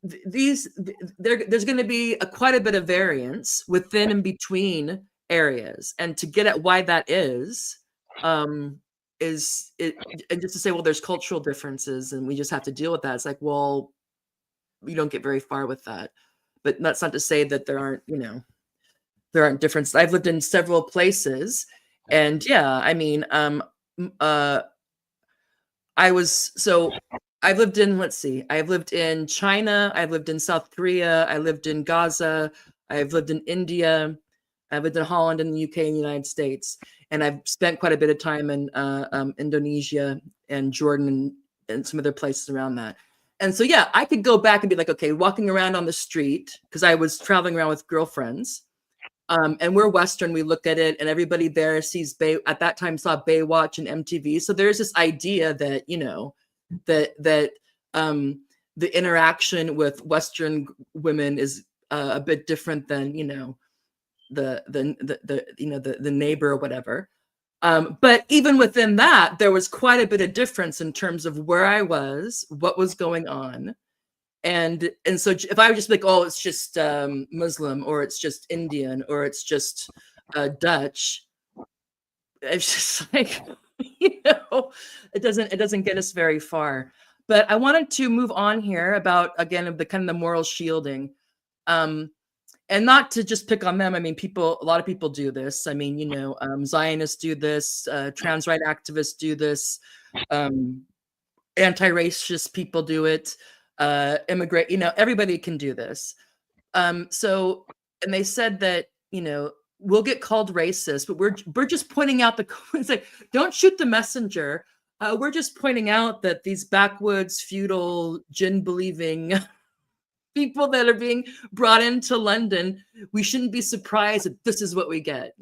there's going to be quite a bit of variance within and between areas, and to get at why that is it, and just to say, well, there's cultural differences and we just have to deal with that. It's like, well, we don't get very far with that. But that's not to say that there aren't, there aren't differences. I've lived in several places, and yeah, I mean, I've lived in, let's see, I've lived in China, I've lived in South Korea, I lived in Gaza, I've lived in India, I've lived in Holland and the UK and the United States. And I've spent quite a bit of time in Indonesia and Jordan and some other places around that. And so, yeah, I could go back and be like, okay, walking around on the street, because I was traveling around with girlfriends. And we're Western, we look at it, and everybody there sees at that time saw Baywatch and MTV. So there's this idea that, that the interaction with Western women is a bit different than, the neighbor or whatever. But even within that, there was quite a bit of difference in terms of where I was, what was going on. And so if I would just be like, oh, it's just Muslim, or it's just Indian, or it's just Dutch, it's just like, it doesn't get us very far. But I wanted to move on here about, again, the kind of the moral shielding. And not to just pick on them. I mean, a lot of people do this. I mean, Zionists do this, trans right activists do this, anti-racist people do it, immigrant, everybody can do this. And they said that, we'll get called racist, but we're just pointing out it's like, don't shoot the messenger. We're just pointing out that these backwoods, feudal, jinn-believing people that are being brought into London, we shouldn't be surprised that this is what we get,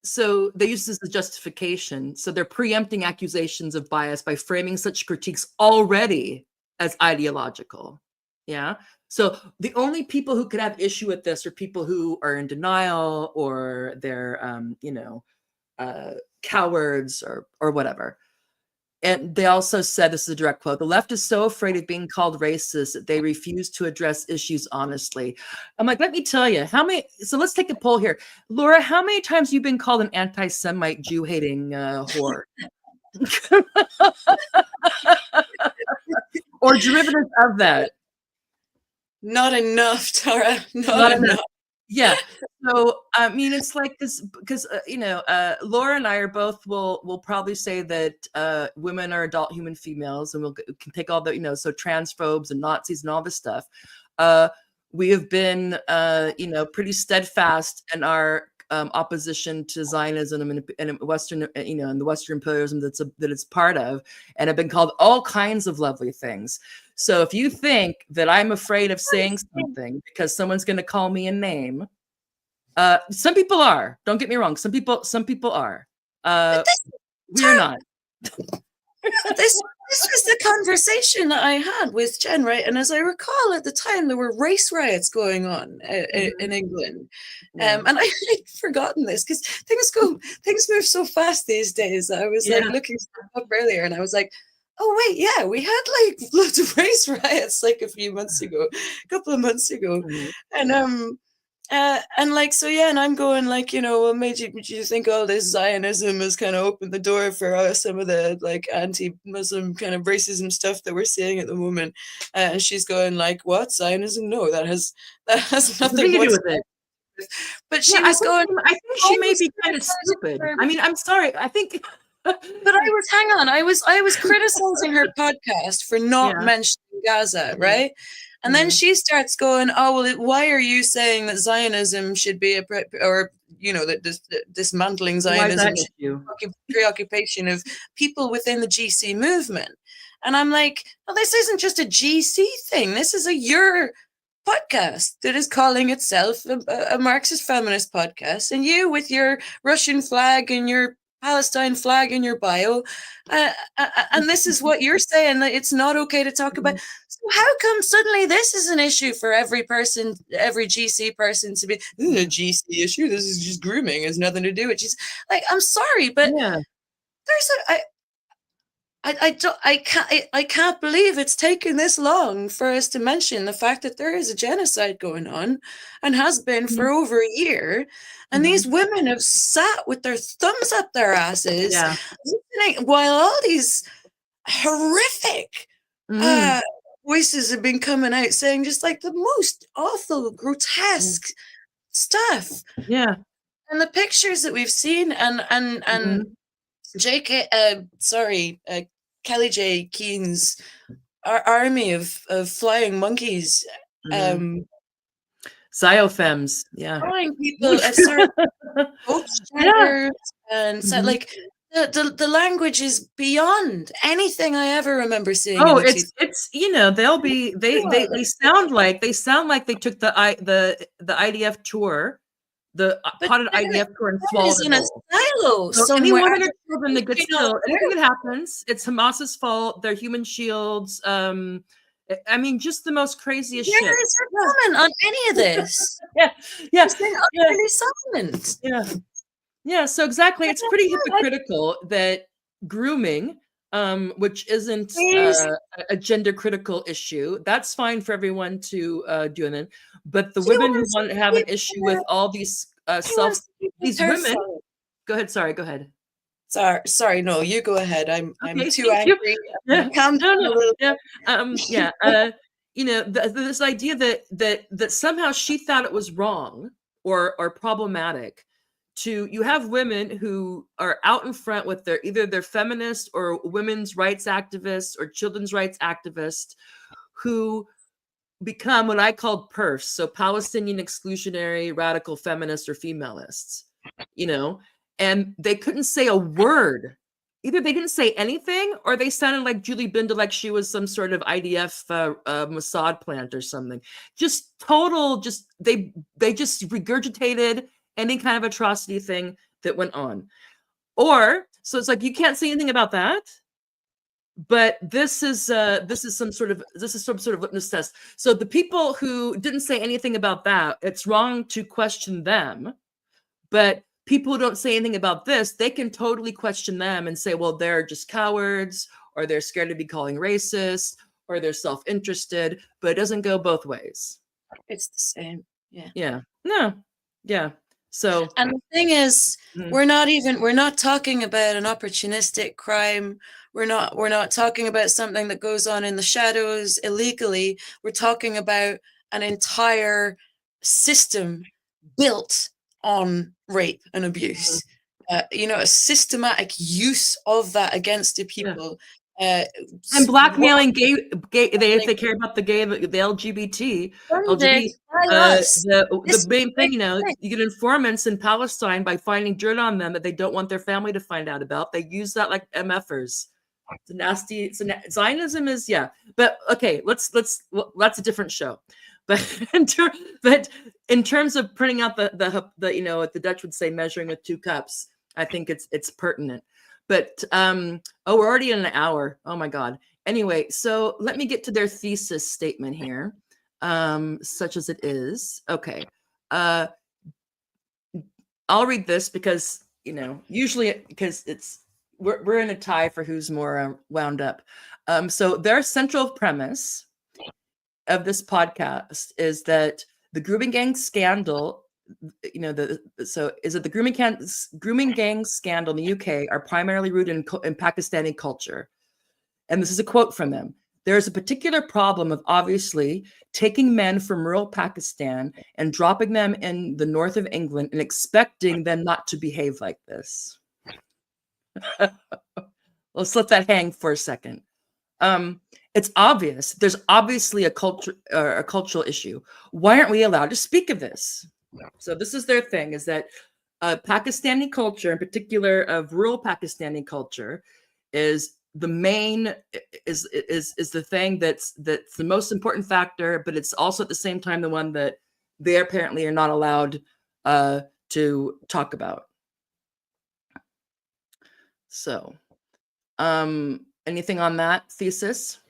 So they use this as a justification. So they're preempting accusations of bias by framing such critiques already as ideological. Yeah. So the only people who could have issue with this are people who are in denial, or they're, cowards or whatever. And they also said, this is a direct quote, the left is so afraid of being called racist that they refuse to address issues honestly. I'm like, let me tell you, so let's take a poll here. Laura, how many times have you been called an anti-Semite, Jew-hating whore? Or derivatives of that? Not enough, Tara. Not enough. Yeah. So, I mean, it's like this, because, Laura and I are both will probably say that women are adult human females, and we can take all the, so transphobes and Nazis and all this stuff. We have been, pretty steadfast in our opposition to Zionism and Western, and the Western imperialism that it's part of, and have been called all kinds of lovely things. So if you think that I'm afraid of saying something because someone's going to call me a name, some people are. Don't get me wrong. Some people are. We're not. This was the conversation that I had with Jen, right? And as I recall, at the time, there were race riots going on in England. And I'd forgotten this, because things move so fast these days. I was like looking stuff up earlier, and I was like, oh wait, yeah, we had like loads of race riots like a couple of months ago. And like, so yeah, and I'm going like, what made you think all this Zionism has kind of opened the door for some of the like anti-Muslim kind of racism stuff that we're seeing at the moment? And she's going like, what, Zionism? No, that has nothing to do with it. But she was going, I think she may be kind of stupid. I mean, I'm sorry. I think. But I was criticizing her podcast for not mentioning Gaza, right? And then she starts going, oh, well, why are you saying that Zionism should be that dismantling Zionism should be preoccupation of people within the GC movement? And I'm like, well, this isn't just a GC thing. This is your podcast that is calling itself a Marxist feminist podcast. And you, with your Russian flag and your Palestine flag in your bio, and this is what you're saying, that it's not okay to talk about. So how come suddenly this is an issue for every person, every GC person to be, this is a GC issue, this is just grooming, it has nothing to do with GC. Like, I'm sorry, but there's I can't believe it's taken this long for us to mention the fact that there is a genocide going on and has been for over a year. And these women have sat with their thumbs up their asses while all these horrific voices have been coming out saying just like the most awful, grotesque stuff. Yeah. And the pictures that we've seen and Kelly J. Keen's army of flying monkeys, Psyophems, drawing people at certain genders, and so, like the language is beyond anything I ever remember seeing. Oh, it's you know, they sound like they took the IDF tour. The potted IDF tour and swallowed in a silo so any somewhere. women or children that gets killed, anything that happens, it's Hamas's fault. They're human shields. I mean, just the most craziest shit. Where is her comment on any of this? Silent. Yeah. So exactly, it's pretty hypocritical that grooming, which isn't a gender critical issue, that's fine for everyone to do it. But the women who want to have an issue with all these these women. Go ahead. Sorry. Go ahead. Sorry. No, you go ahead. I'm too angry. Calm down a little bit. You know, this idea that somehow she thought it was wrong or problematic. You have women who are out in front with either they're feminist or women's rights activists or children's rights activists who become what I called PERFs, so Palestinian exclusionary radical feminists or femalists, you know, and they couldn't say a word. Either they didn't say anything or they sounded like Julie Bindel, like she was some sort of IDF Mossad plant or something. Just total, they just regurgitated any kind of atrocity thing that went on. So it's like, you can't say anything about that. But this is some sort of litmus test. So the people who didn't say anything about that, it's wrong to question them. But people who don't say anything about this, they can totally question them and say, well, they're just cowards, or they're scared to be calling racist, or they're self-interested. But it doesn't go both ways. It's the same. So, and the thing is, we're not talking about an opportunistic crime. We're not talking about something that goes on in the shadows illegally. We're talking about an entire system built on rape and abuse. You know, a systematic use of that against the people. And blackmailing if they care about the LGBT, the main thing, you know, you get informants in Palestine by finding dirt on them that they don't want their family to find out about. They use that like MFers. It's nasty. Zionism is but okay. Let's that's a different show. But in terms of printing out the you know, what the Dutch would say, measuring with 2 cups, I think it's pertinent. But we're already in an hour. Oh my God. Anyway, so let me get to their thesis statement here, such as it is. Okay. I'll read this because, you know, usually because we're in a tie for who's more wound up. So their central premise of this podcast is that the grooming gang scandal, you know, the grooming gang scandal in the UK are primarily rooted in Pakistani culture. And this is a quote from them. There is a particular problem of obviously taking men from rural Pakistan and dropping them in the north of England and expecting them not to behave like this. Let's let that hang for a second. It's obvious. There's obviously a cultural issue. Why aren't we allowed to speak of this? So this is their thing, is that Pakistani culture, in particular of rural Pakistani culture, is the main, is the thing that's the most important factor, but it's also at the same time the one that they apparently are not allowed to talk about. So, anything on that thesis?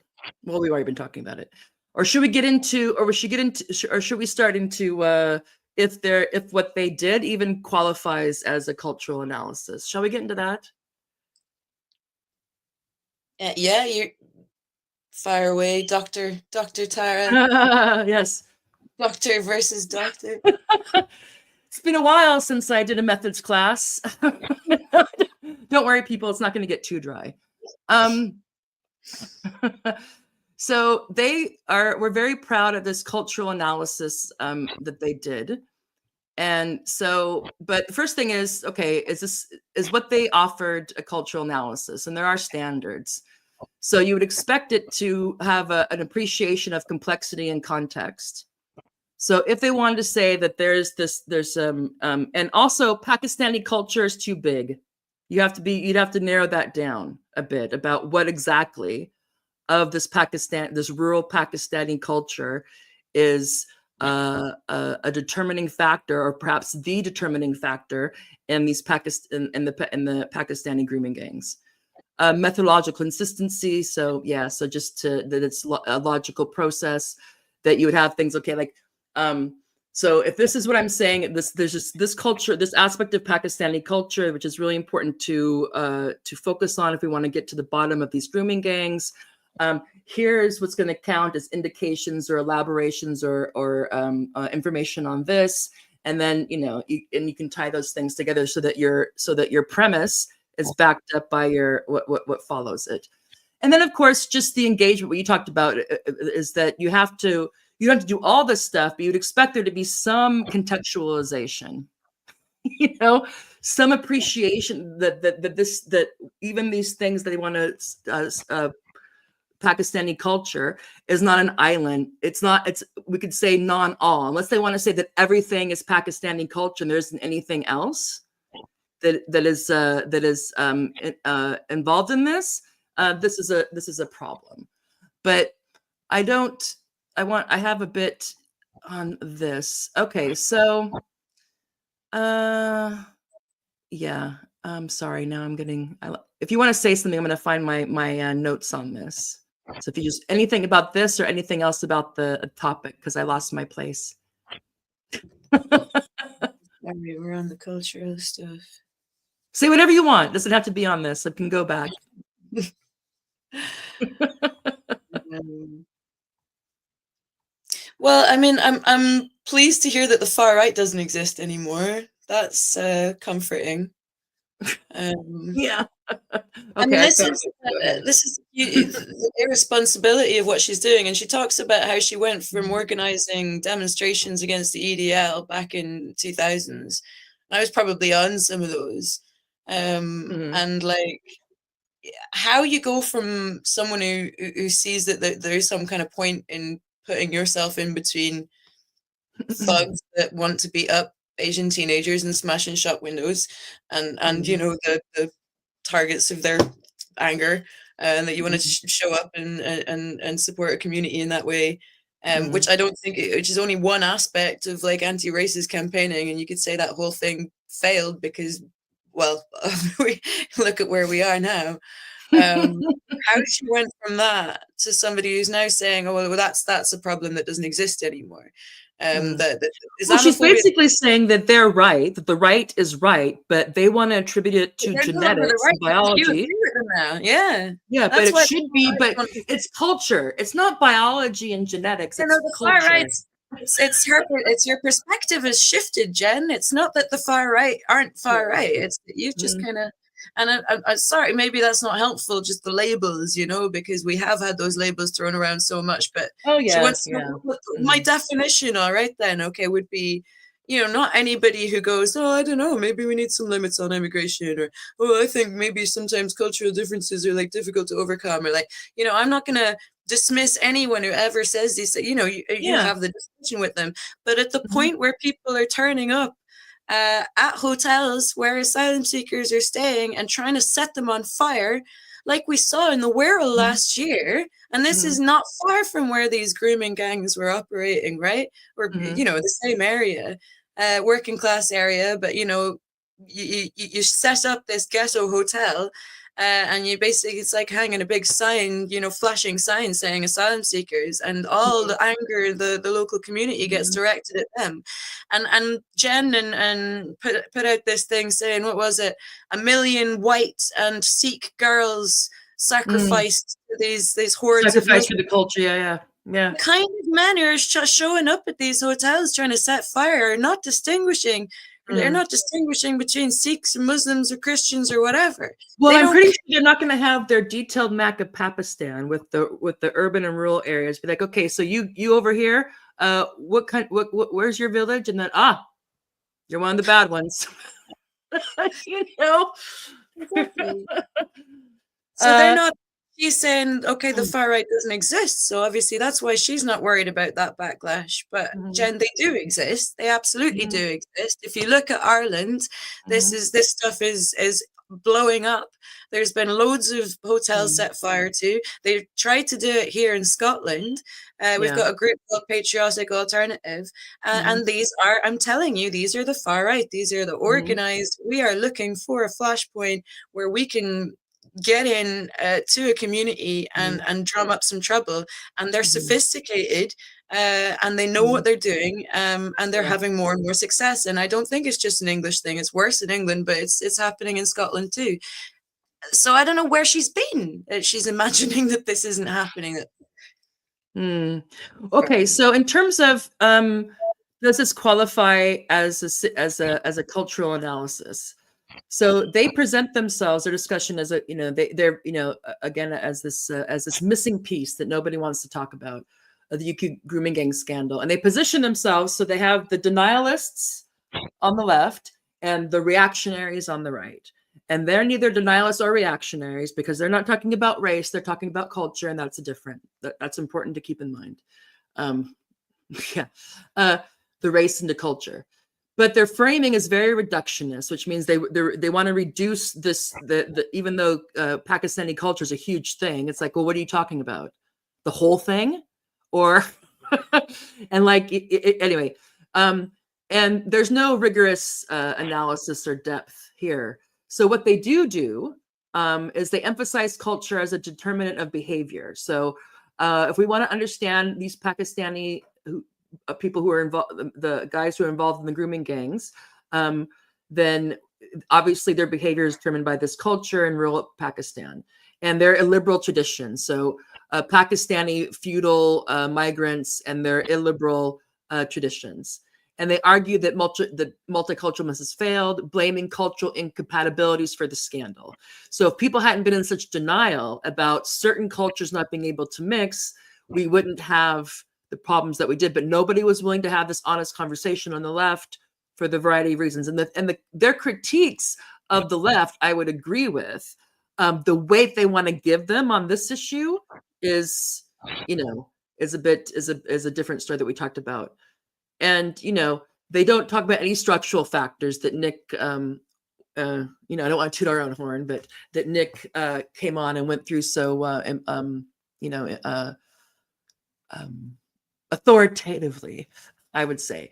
Well, we've already been talking about it. Or should we get into, or should we start into if what they did even qualifies as a cultural analysis? Shall we get into that? Yeah, you fire away, Dr. Tara. Yes. Doctor versus doctor. It's been a while since I did a methods class. Don't worry, people, it's not going to get too dry. So we're very proud of this cultural analysis that they did. And so, but the first thing is, okay, is what they offered a cultural analysis, and there are standards. So you would expect it to have an appreciation of complexity and context. So if they wanted to say that and also Pakistani culture is too big, you'd have to narrow that down a bit about what exactly of this rural Pakistani culture is a determining factor, or perhaps the determining factor in these in the Pakistani grooming gangs. Methodological consistency. So yeah, so just that it's a logical process, that you would have things, okay, like, so if this is what I'm saying, there's just this culture, this aspect of Pakistani culture, which is really important to focus on if we want to get to the bottom of these grooming gangs. Here's what's going to count as indications or elaborations or information on this, and then you can tie those things together so that your premise is backed up by what follows it. And then, of course, just the engagement. What you talked about is that you don't have to do all this stuff, but you'd expect there to be some contextualization, some appreciation that even these things that they want to Pakistani culture is not an island. We could say non-all, unless they want to say that everything is Pakistani culture and there isn't anything else that is involved in this. This is a problem. But I have a bit on this. Okay, so yeah, I'm sorry. Now if you want to say something, I'm going to find my notes on this. So if you just anything about this or anything else about the topic, because I lost my place. We're on the cultural stuff. Say whatever you want. It doesn't have to be on this. I can go back. Well, I mean, I'm pleased to hear that the far right doesn't exist anymore. That's comforting. Yeah. Okay, I mean, this is the irresponsibility of what she's doing, and she talks about how she went from organizing demonstrations against the EDL back in 2000s. I was probably on some of those, and like how you go from someone who sees that there is some kind of point in putting yourself in between thugs that want to beat up Asian teenagers and smashing shop windows, and the targets of their anger, and that you want to show up and support a community in that way, which I don't think, which is only one aspect of like anti-racist campaigning, and you could say that whole thing failed because, well, we look at where we are now. How she went from that to somebody who's now saying, "Oh well, that's a problem that doesn't exist anymore." She's basically saying that they're right, that the right is right, but they want to attribute it to genetics and biology. Yeah, but it should be. But it's culture. It's not biology and genetics. It's culture. Right. It's your perspective has shifted, Jen. It's not that the far right aren't far right. It's that you've just kind of. And I'm sorry, maybe that's not helpful, just the labels, because we have had those labels thrown around so much. But my definition, all right, then, okay, would be, not anybody who goes, oh, I don't know, maybe we need some limits on immigration, or, oh, I think maybe sometimes cultural differences are like difficult to overcome, or like, I'm not going to dismiss anyone who ever says this, you have the discussion with them. But at the point where people are turning up at hotels where asylum seekers are staying and trying to set them on fire, like we saw in the Wirral last year, and this is not far from where these grooming gangs were operating, right? Or the same area, working class area, but you set up this ghetto hotel, and you basically, it's like hanging a big sign, flashing sign saying asylum seekers, and all the anger the local community gets directed at them. And Jen and put out this thing saying, what was it, 1 million white and Sikh girls sacrificed to these hordes of Sacrifice for the culture. Yeah. the kind of men who are just showing up at these hotels trying to set fire, not distinguishing. They're not distinguishing between Sikhs or Muslims or Christians or whatever. Well, I'm pretty sure they're not going to have their detailed map of Pakistan with the urban and rural areas. Be like, okay, so you over here, where's your village? And then you're one of the bad ones. Exactly. So they're not. She's saying, okay, the far right doesn't exist. So obviously that's why she's not worried about that backlash. But Jen, they do exist. They absolutely do exist. If you look at Ireland, this stuff is blowing up. There's been loads of hotels set fire to. They've tried to do it here in Scotland. We've got a group called Patriotic Alternative. And these are, I'm telling you, these are the far right. These are the organized. We are looking for a flashpoint where we can get in to a community and drum up some trouble. And they're sophisticated and they know what they're doing, and they're having more and more success. And I don't think it's just an English thing. It's worse in England, but it's happening in Scotland too. So I don't know where she's been. She's imagining that this isn't happening. Okay, so in terms of does this qualify as a cultural analysis? So they present themselves, their discussion as they're again as this missing piece that nobody wants to talk about, the UK Grooming Gangs scandal, and they position themselves so they have the denialists on the left and the reactionaries on the right, and they're neither denialists or reactionaries because they're not talking about race, they're talking about culture, and that's that's important to keep in mind. The race into culture. But their framing is very reductionist, which means they want to reduce this. Even though Pakistani culture is a huge thing, it's like, well, what are you talking about? The whole thing, or and like anyway. And there's no rigorous analysis or depth here. So what they do is they emphasize culture as a determinant of behavior. So if we want to understand these Pakistani people who are involved, the guys who are involved in the grooming gangs, then obviously their behavior is determined by this culture in rural Pakistan and their illiberal traditions. So Pakistani feudal migrants and their illiberal traditions. And they argue that multiculturalism has failed, blaming cultural incompatibilities for the scandal. So if people hadn't been in such denial about certain cultures not being able to mix, we wouldn't have the problems that we did, but nobody was willing to have this honest conversation on the left for the variety of reasons. And their critiques of the left, I would agree with. The weight they want to give them on this issue is a different story that we talked about. And, they don't talk about any structural factors that Nick, I don't want to toot our own horn, but that Nick came on and went through authoritatively, I would say.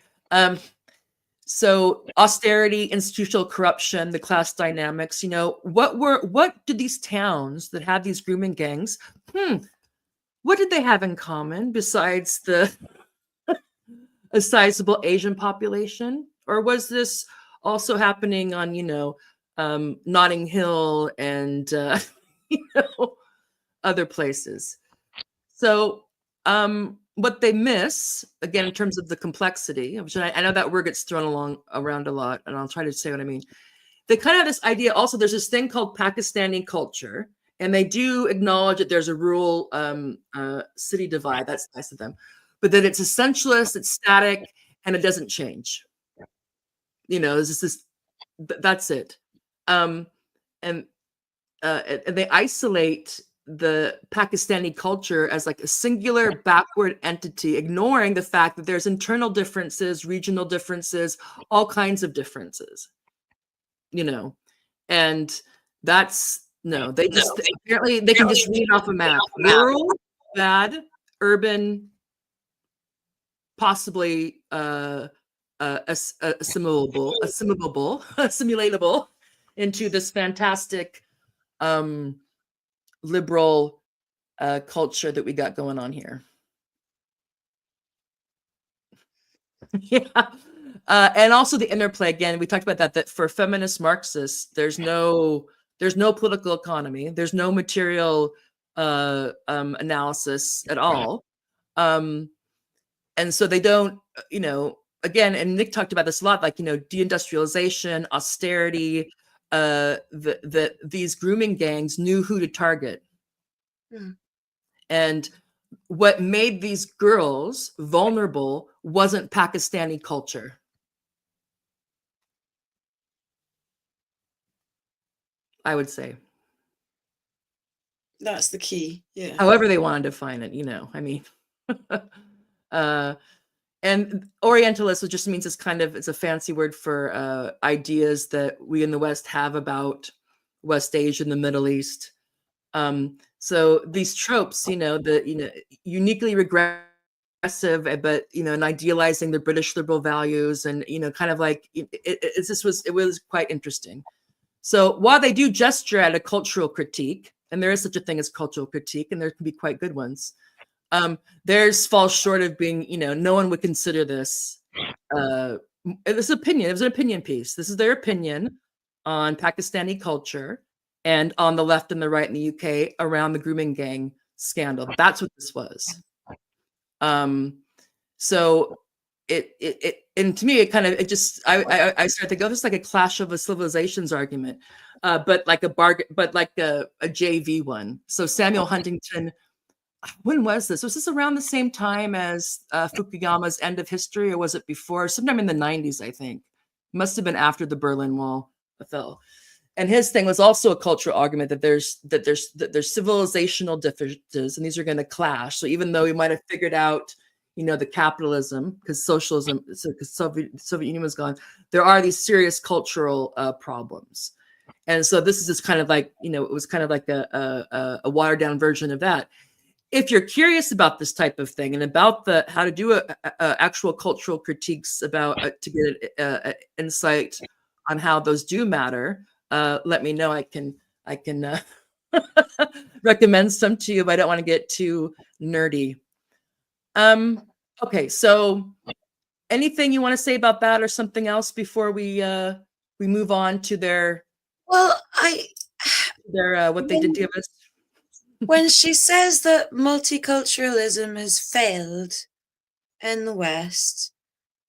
So austerity, institutional corruption, the class dynamics, what did these towns that had these grooming gangs, what did they have in common besides a sizable Asian population? Or was this also happening on, Notting Hill and, other places? So, what they miss, again, in terms of the complexity, which I know that word gets thrown around a lot, and I'll try to say what I mean. They kind of have this idea. Also, there's this thing called Pakistani culture, and they do acknowledge that there's a rural city divide. That's nice of them, but that it's essentialist, it's static, and it doesn't change. It's just that's it. And they isolate the Pakistani culture as like a singular backward entity, ignoring the fact that there's internal differences, regional differences, all kinds of differences, and that's they just apparently they can just read off a map. Rural, bad, urban, possibly assimilatable into this fantastic liberal culture that we got going on here. Yeah. And also the interplay, again, we talked about that for feminist Marxists, there's no political economy, there's no material analysis at all. And so they don't, again, and Nick talked about this a lot, like, deindustrialization, austerity, these grooming gangs knew who to target. And what made these girls vulnerable wasn't Pakistani culture. I would say. That's the key. Yeah. However they wanted to define it, I mean. And Orientalist, it just means it's a fancy word for ideas that we in the West have about West Asia and the Middle East. So these tropes, uniquely regressive, but and idealizing the British liberal values, and kind of like it was quite interesting. So while they do gesture at a cultural critique, and there is such a thing as cultural critique, and there can be quite good ones, theirs falls short of being, no one would consider this opinion. It was an opinion piece. This is their opinion on Pakistani culture and on the left and the right in the UK around the grooming gang scandal. That's what this was. So it and to me I started to go, this is like a clash of a civilizations argument, but like a JV one. So Samuel Huntington, when was this? Was this around the same time as Fukuyama's End of History, or was it before? Sometime in the 90s, I think. Must have been after the Berlin Wall fell. And his thing was also a cultural argument that there's civilizational differences, and these are going to clash. So even though we might have figured out, the capitalism, because socialism, because Soviet Union was gone, there are these serious cultural problems. And so this is just kind of like, it was kind of like a watered down version of that. If you're curious about this type of thing and about how to do actual cultural critiques about to get insight on how those do matter, let me know. I can recommend some to you, but I don't want to get too nerdy. Okay, so anything you want to say about that or something else before we move on to their what they did give us? When she says that multiculturalism has failed in the West,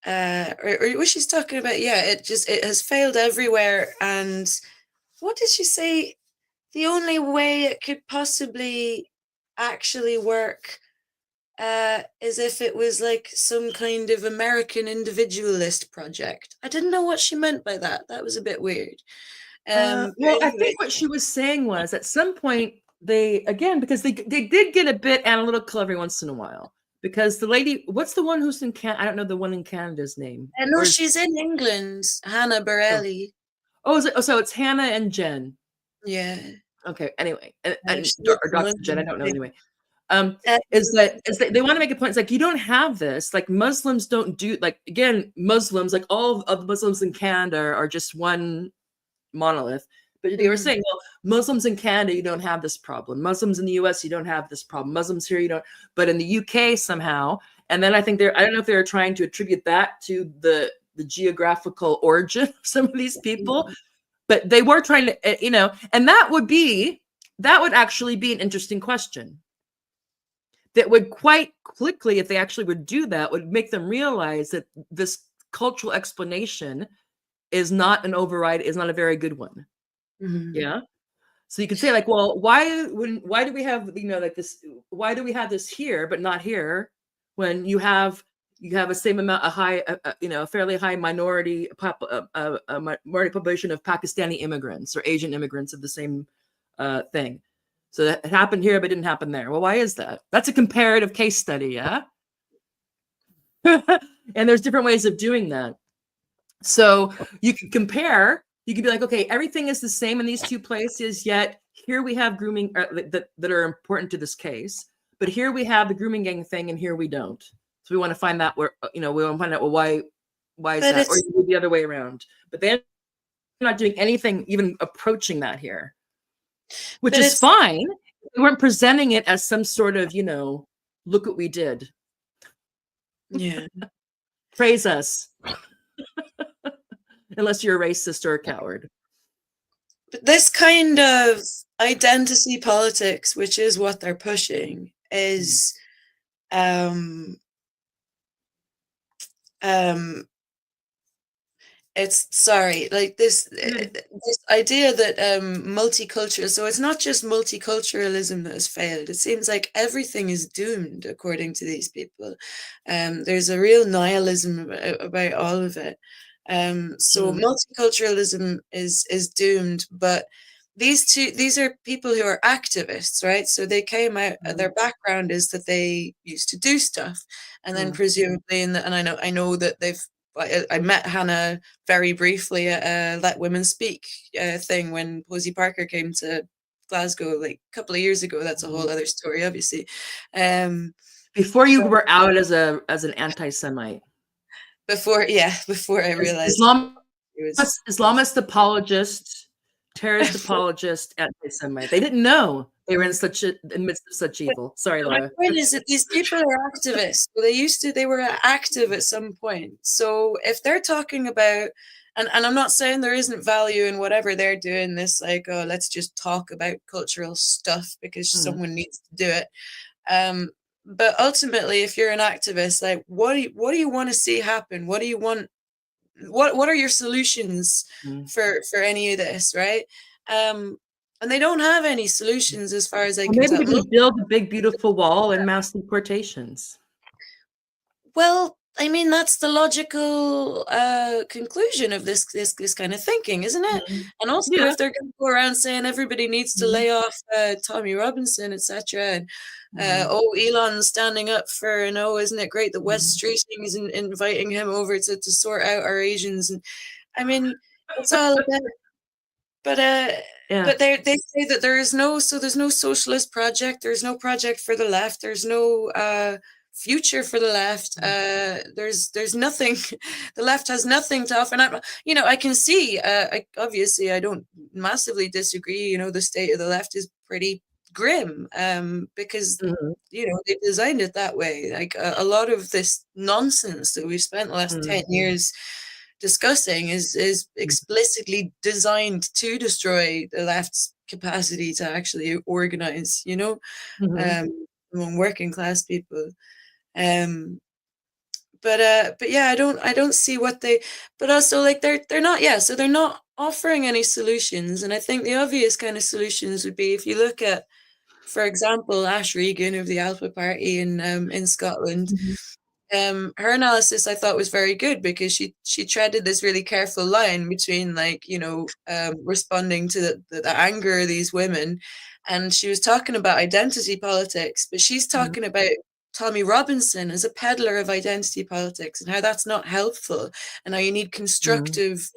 or what she's talking about, it has failed everywhere. And what did she say? The only way it could possibly actually work is if it was like some kind of American individualist project. I didn't know what she meant by that. That was a bit weird. Well, I think what she was saying was at some point because they did get a bit analytical every once in a while, because the lady, what's the one who's in Canada? I don't know the one in Canada's name. No, she's in England. Hannah Borelli. Oh, is it? Oh, so it's Hannah and Jen. Yeah. Okay. Anyway, or Dr. Jen, I don't know. Anyway, is that they want to make a point. It's like, you don't have this. Like, Muslims don't do, like, again, Muslims, like all of the Muslims in Canada are just one monolith. But they were saying, well, Muslims in Canada, you don't have this problem. Muslims in the US, you don't have this problem. Muslims here, you don't. But in the UK somehow, and then I think I don't know if they're trying to attribute that to the geographical origin of some of these people, but they were trying to, and that would actually be an interesting question. That would quite quickly, if they actually would do that, would make them realize that this cultural explanation is not a very good one. Yeah. So you could say, like, well, why do we have, like this, why do we have this here but not here, when you have a same amount, a fairly high minority population of Pakistani immigrants or Asian immigrants of the same thing. So that happened here but didn't happen there. Well, why is that? That's a comparative case study, yeah. And there's different ways of doing that. So you can compare. You could be like, okay, everything is the same in these two places, yet here we have grooming that are important to this case, but here we have the grooming gang thing, and here we don't. So we want to find that we want to find out, well, Why is But that? Or it's you do the other way around. But they're not doing anything even approaching that here, which but is it's fine. We weren't presenting it as some sort of, look what we did. yeah. Praise us. Unless you're a racist or a coward. But this kind of identity politics, which is what they're pushing, is it's sorry, like this idea that multicultural. So it's not just multiculturalism that has failed. It seems like everything is doomed according to these people. There's a real nihilism about all of it. So multiculturalism is doomed, but these are people who are activists, right? So they came out. Their background is that they used to do stuff, and then presumably, and I know that I met Hannah very briefly at a Let Women Speak thing when Posey Parker came to Glasgow like a couple of years ago. That's a whole other story, obviously. Before you were out as an anti-Semite. Before I realized Islamist apologist, terrorist apologist, anti-Semite. They didn't know they were in the midst of such evil. Sorry, Laura. My point is that these people are activists. Well, they were active at some point. So if they're talking about, and I'm not saying there isn't value in whatever they're doing, this like, oh, let's just talk about cultural stuff because someone needs to do it. But ultimately, if you're an activist, like, what do you want to see happen? What do you want? What are your solutions for any of this, right? And they don't have any solutions as far as I can tell. Maybe they build a big, beautiful wall and mass deportations. Well, I mean, that's the logical conclusion of this kind of thinking, isn't it? And also, if they're going to go around saying everybody needs to lay off Tommy Robinson, etc., and Elon's standing up for, isn't it great that West Streeting is inviting him over to sort out our Asians? And I mean, it's all about. But they say that there's no socialist project. There's no project for the left. There's no future for the left. There's nothing. The left has nothing to offer. And I can see. Obviously, I don't massively disagree. The state of the left is pretty grim. Because they designed it that way. Like a lot of this nonsense that we've spent the last 10 years discussing is explicitly designed to destroy the left's capacity to actually organize, among working class people. But yeah, I don't see what they. But also, like they're not. Yeah, so they're not offering any solutions. And I think the obvious kind of solutions would be if you look at, for example, Ash Regan of the Alpha Party in Scotland. Her analysis I thought was very good because she treaded this really careful line between responding to the anger of these women, and she was talking about identity politics, but she's talking about Tommy Robinson as a peddler of identity politics and how that's not helpful and how you need constructive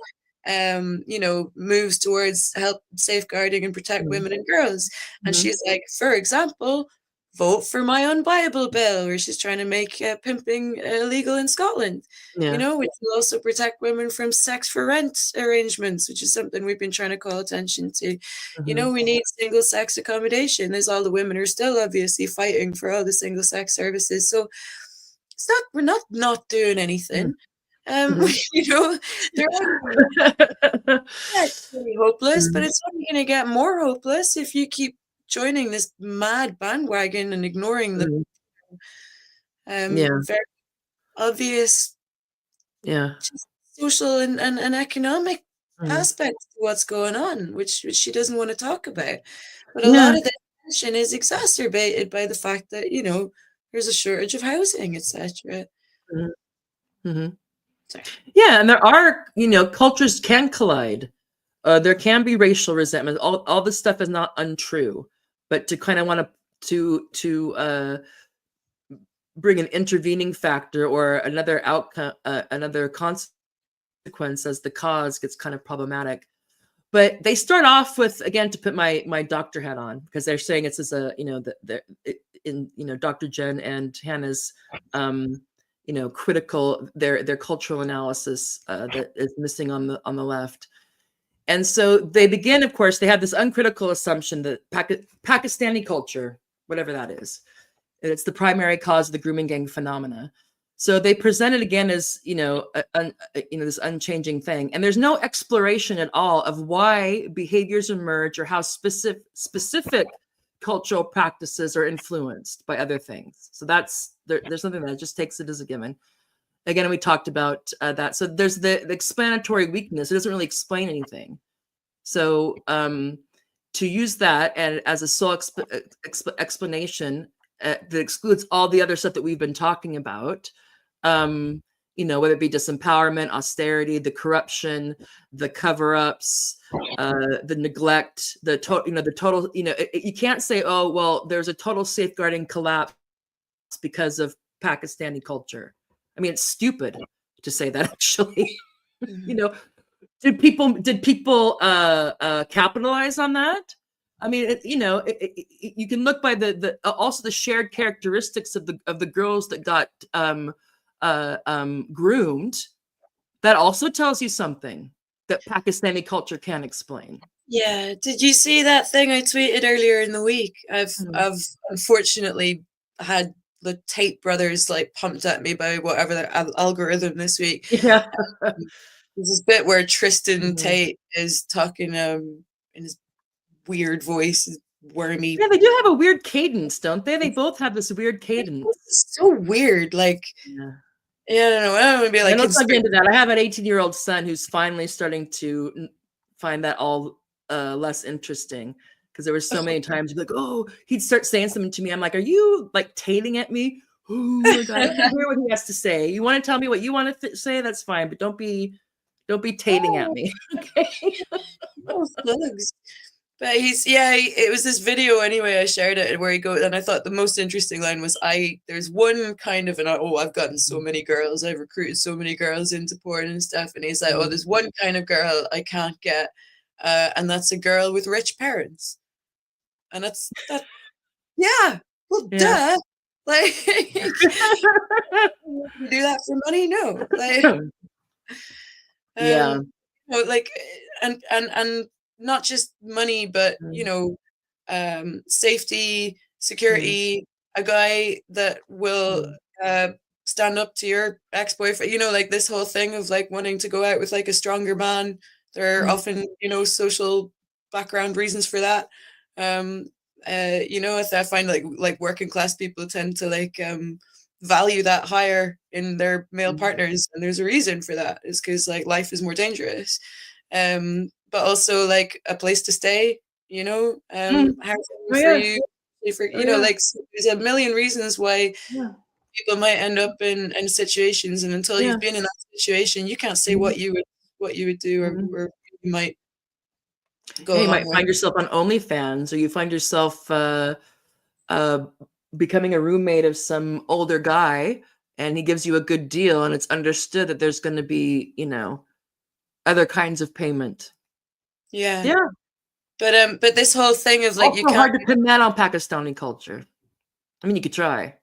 moves towards help safeguarding and protect women and girls. And she's like, for example, vote for my unbuyable bill, where she's trying to make pimping illegal in Scotland, which will also protect women from sex for rent arrangements, which is something we've been trying to call attention to. We need single sex accommodation, as all the women are still obviously fighting for all the single sex services. So we're not doing anything. They're really hopeless, but it's only going to get more hopeless if you keep joining this mad bandwagon and ignoring the very obvious social and economic aspects to what's going on, which she doesn't want to talk about. But a lot of the tension is exacerbated by the fact that there's a shortage of housing, etc. Yeah, and there are cultures can collide. There can be racial resentment. All this stuff is not untrue. But to kind of want to bring an intervening factor or another outcome, another consequence as the cause gets kind of problematic. But they start off with, again, to put my doctor hat on, because they're saying it's as a Dr. Jen and Hannah's critical, their cultural analysis that is missing on the left. And so they begin, of course, they have this uncritical assumption that Pakistani culture, whatever that is, it's the primary cause of the grooming gang phenomena. So they present it again as, this unchanging thing. And there's no exploration at all of why behaviors emerge or how specific cultural practices are influenced by other things. So there's something that just takes it as a given. Again, we talked about that. So there's the explanatory weakness. It doesn't really explain anything. So to use that and as a sole explanation that excludes all the other stuff that we've been talking about, whether it be disempowerment, austerity, the corruption, the cover-ups, the neglect, the total, you can't say, oh, well, there's a total safeguarding collapse because of Pakistani culture. I mean, it's stupid to say that, actually. Did people capitalize on that? I mean, you can look by also the shared characteristics of the girls that got groomed. That also tells you something that Pakistani culture can't explain. Yeah. Did you see that thing I tweeted earlier in the week? I've unfortunately had the Tate brothers like pumped at me by whatever their algorithm this week. Yeah. There's this bit where Tristan Tate is talking in his weird voice, wormy. Yeah, they do have a weird cadence, don't they? They both have this weird cadence. It's so weird. Like, yeah, I don't know. I don't want to be like. Let's not get into that. I have an 18-year-old son who's finally starting to find that all less interesting, because there were so many times he'd be like, oh, he'd start saying something to me. I'm like, are you like tating at me? Oh my God, I can hear what he has to say. You want to tell me what you want to say? That's fine, but don't be tating at me. Okay. But it was this video anyway, I shared it, where he goes, and I thought the most interesting line was, there's one kind of, I've gotten so many girls, I've recruited so many girls into porn and stuff, and he's like, there's one kind of girl I can't get, and that's a girl with rich parents. And that's yeah, well, duh. Like, you do that for money? No. Like, and not just money, but safety, security, a guy that will stand up to your ex-boyfriend, like this whole thing of like wanting to go out with like a stronger man. There are often, social background reasons for that. I find like working class people tend to like value that higher in their male partners, and there's a reason for that. Is because like life is more dangerous. But also like a place to stay, housing for you, like there's a million reasons why people might end up in situations, and until you've been in that situation, you can't say what you would do, or you might go. You might find yourself on OnlyFans, or you find yourself becoming a roommate of some older guy, and he gives you a good deal, and it's understood that there's going to be, other kinds of payment. Yeah. But this whole thing of like, also you can't. Hard to pin that on Pakistani culture. I mean, you could try.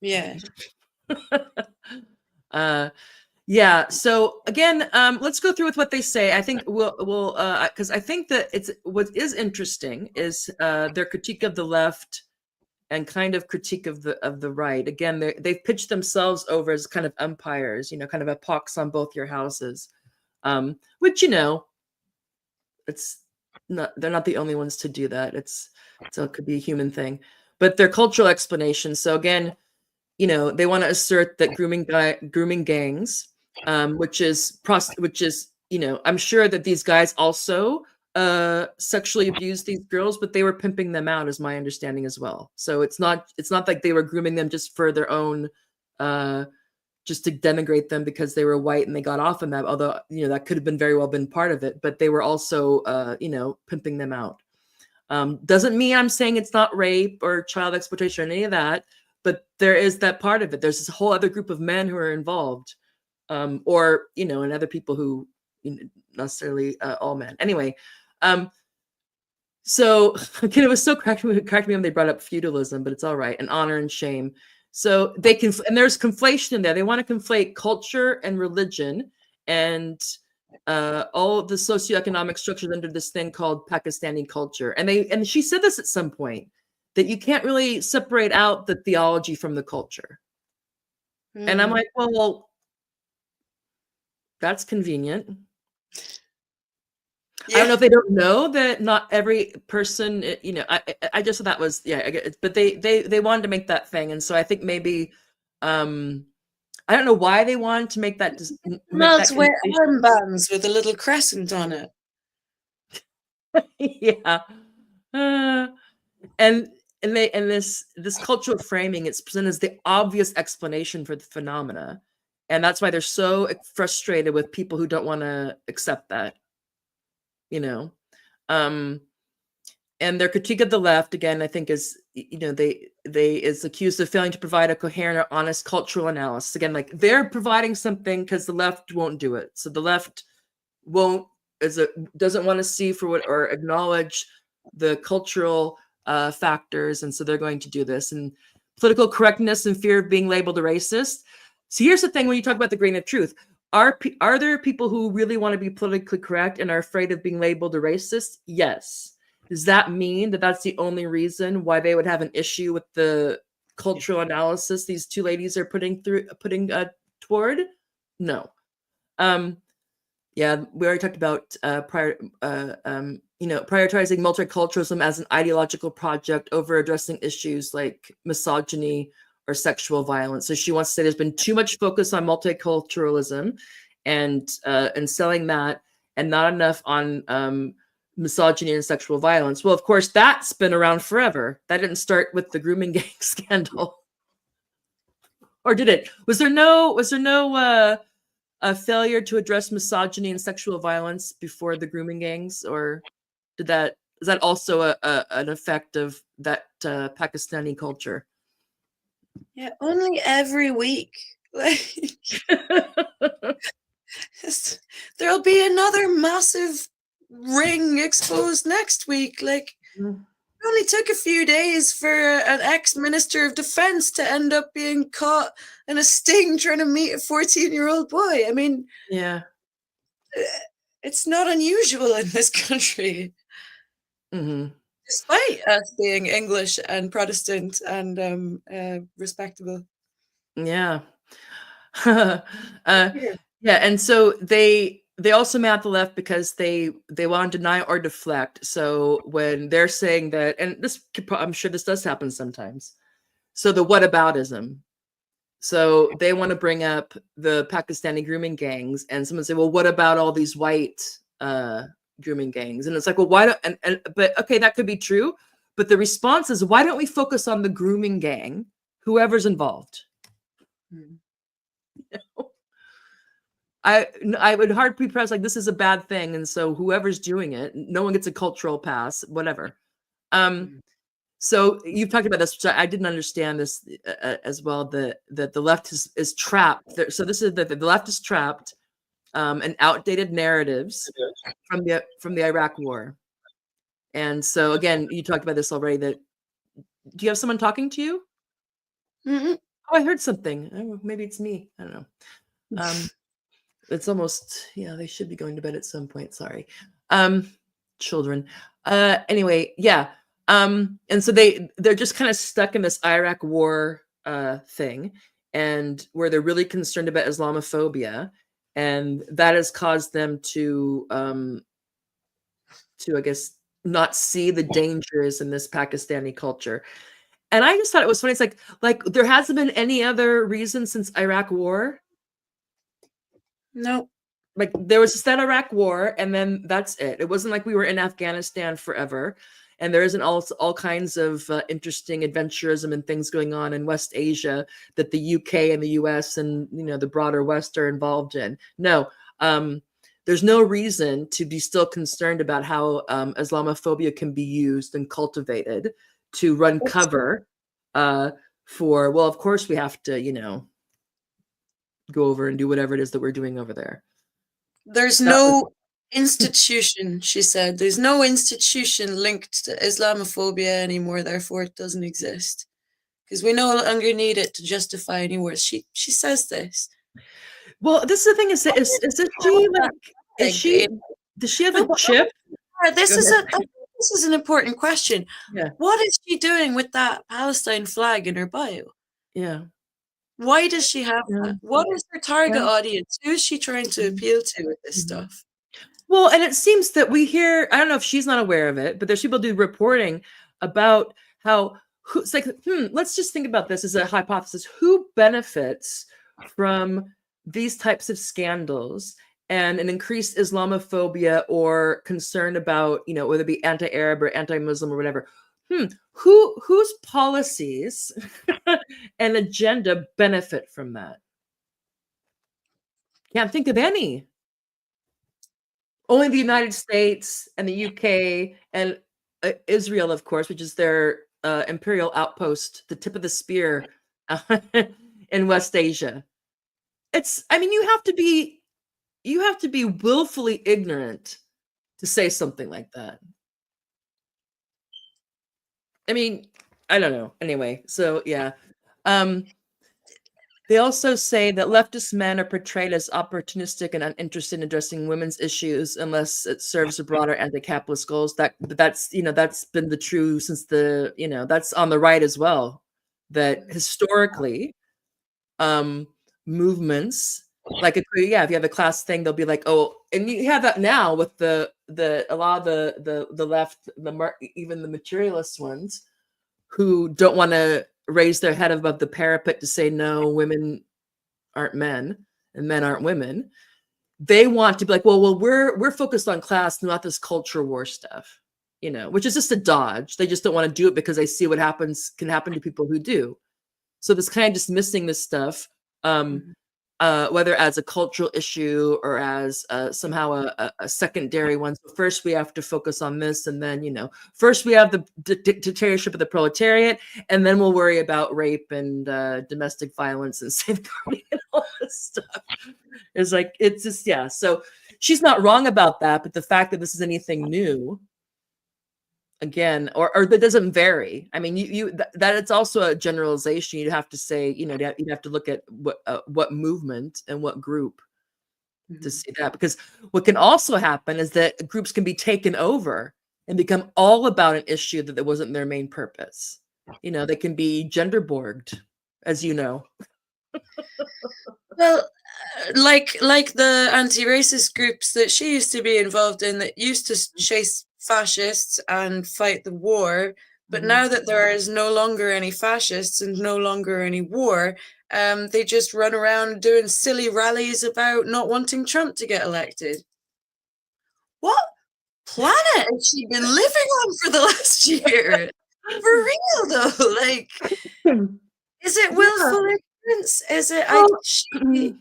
Yeah. Yeah. So again, let's go through with what they say. I think we'll because I think that what is interesting is their critique of the left and kind of critique of the right. Again, they've pitched themselves over as kind of umpires, kind of a pox on both your houses. Which, they're not the only ones to do that. So it could be a human thing, but their cultural explanation. So again, they want to assert that grooming gangs, which is, I'm sure that these guys also sexually abused these girls, but they were pimping them out, is my understanding as well. So it's not like they were grooming them just for their own, just to denigrate them because they were white and they got off on that. Although, that could have been very well been part of it, but they were also, pimping them out. Doesn't mean I'm saying it's not rape or child exploitation or any of that, but there is that part of it. There's this whole other group of men who are involved, or, and other people who, necessarily all men. Anyway, so again, it was so cracked me when they brought up feudalism, but it's all right, and honor and shame. So they can, and there's conflation in there. They want to conflate culture and religion and all of the socioeconomic structures under this thing called Pakistani culture. And she said this at some point, that you can't really separate out the theology from the culture. And I'm like, well, that's convenient. Yeah. I don't know if they don't know that not every person, you know, I just thought that was, but they wanted to make that thing. And so I think maybe, I don't know why they wanted to make that. Mel's wear armbands with a little crescent on it. Yeah. And this cultural framing, it's presented as the obvious explanation for the phenomena. And that's why they're so frustrated with people who don't want to accept that, you know. And their critique of the left, again, I think is, you know, they is accused of failing to provide a coherent or honest cultural analysis. Again, like they're providing something because the left won't do it. So the left doesn't want to see for what or acknowledge the cultural factors, and so they're going to do this. And political correctness and fear of being labeled a racist. So here's the thing: when you talk about the grain of truth, are there people who really want to be politically correct and are afraid of being labeled a racist? Yes. Does that mean that that's the only reason why they would have an issue with the cultural analysis these two ladies are putting toward? No. Yeah, we already talked about prioritizing multiculturalism as an ideological project over addressing issues like misogyny or sexual violence. So she wants to say there's been too much focus on multiculturalism and selling that, and not enough on misogyny and sexual violence. Well, of course, that's been around forever. That didn't start with the grooming gang scandal, or did it? Was there no a failure to address misogyny and sexual violence before the grooming gangs, or is that also an effect of that Pakistani culture? Yeah, only every week. Like, there'll be another massive ring exposed next week. Like, it only took a few days for an ex-minister of defense to end up being caught in a sting trying to meet a 14-year-old boy. I mean, yeah, it's not unusual in this country. Despite us being English and Protestant and respectable. Yeah. Yeah, and so they also mad at the left because they want to deny or deflect. So when they're saying that, and this I'm sure this does happen sometimes. So the whataboutism. So they want to bring up the Pakistani grooming gangs, and someone say, well, what about all these white grooming gangs? And it's like, well, why don't but okay, that could be true, but the response is, why don't we focus on the grooming gang, whoever's involved? I would hard be pressed like this is a bad thing, and so whoever's doing it, no one gets a cultural pass, whatever. So you've talked about this, which I didn't understand this as well. That the left is trapped. So this is the left is trapped in outdated narratives from the Iraq War. And so again, you talked about this already. That do you have someone talking to you? Oh, I heard something. Oh, maybe it's me. I don't know. It's almost, they should be going to bed at some point. Sorry. Children. Anyway, yeah. And so they're just kind of stuck in this Iraq war thing, and where they're really concerned about Islamophobia, and that has caused them to I guess not see the dangers in this Pakistani culture. And I just thought it was funny. It's like there hasn't been any other reason since Iraq war. No. Like there was just that Iraq war, and then that's it. It wasn't like we were in Afghanistan forever. And there isn't all kinds of interesting adventurism and things going on in West Asia that the UK and the US and the broader West are involved in. No, there's no reason to be still concerned about how Islamophobia can be used and cultivated to run cover for. Well, of course we have to go over and do whatever it is that we're doing over there. There's no institution, she said. There's no institution linked to Islamophobia anymore, therefore it doesn't exist. because we no longer need it to justify any words. She says this. Well, this is the thing: is she like? Is she? Does she have a chip? This is an important question. Yeah. What is she doing with that Palestine flag in her bio? Yeah. Why does she have that? What is her target audience? Who is she trying to appeal to with this stuff? Well, and it seems that we hear, I don't know if she's not aware of it, but there's people do reporting about how, it's like, let's just think about this as a hypothesis. Who benefits from these types of scandals and an increased Islamophobia or concern about, whether it be anti-Arab or anti-Muslim or whatever? Whose policies and agenda benefit from that? Can't think of any. Only the United States and the UK and Israel, of course, which is their imperial outpost, the tip of the spear in West Asia. You have to be willfully ignorant to say something like that. I don't know. Anyway, so yeah. They also say that leftist men are portrayed as opportunistic and uninterested in addressing women's issues unless it serves a broader anti-capitalist goals. That's been the true since that's on the right as well. That historically, movements like if you have a class thing, they'll be like, oh, and you have that now with a lot of the left, even the materialist ones who don't want to raise their head above the parapet to say, no, women aren't men and men aren't women. They want to be like, well, we're focused on class, not this culture war stuff, which is just a dodge. They just don't want to do it because they see what can happen to people who do. So this kind of dismissing this stuff, whether as a cultural issue or as somehow a secondary one. So first we have to focus on this, and then first we have the dictatorship of the proletariat, and then we'll worry about rape and domestic violence and safeguarding and all this stuff. It's just So she's not wrong about that, but the fact that this is anything new, again, or that doesn't vary. That it's also a generalization. You'd have to say, you'd have to look at what movement and what group to see that, because what can also happen is that groups can be taken over and become all about an issue that wasn't their main purpose. They can be gender borged, as you know. Well, like the anti-racist groups that she used to be involved in that used to chase fascists and fight the war, but now that there is no longer any fascists and no longer any war, they just run around doing silly rallies about not wanting Trump to get elected. What planet has she been living on for the last year? For real though, is it willful ignorance? Is it?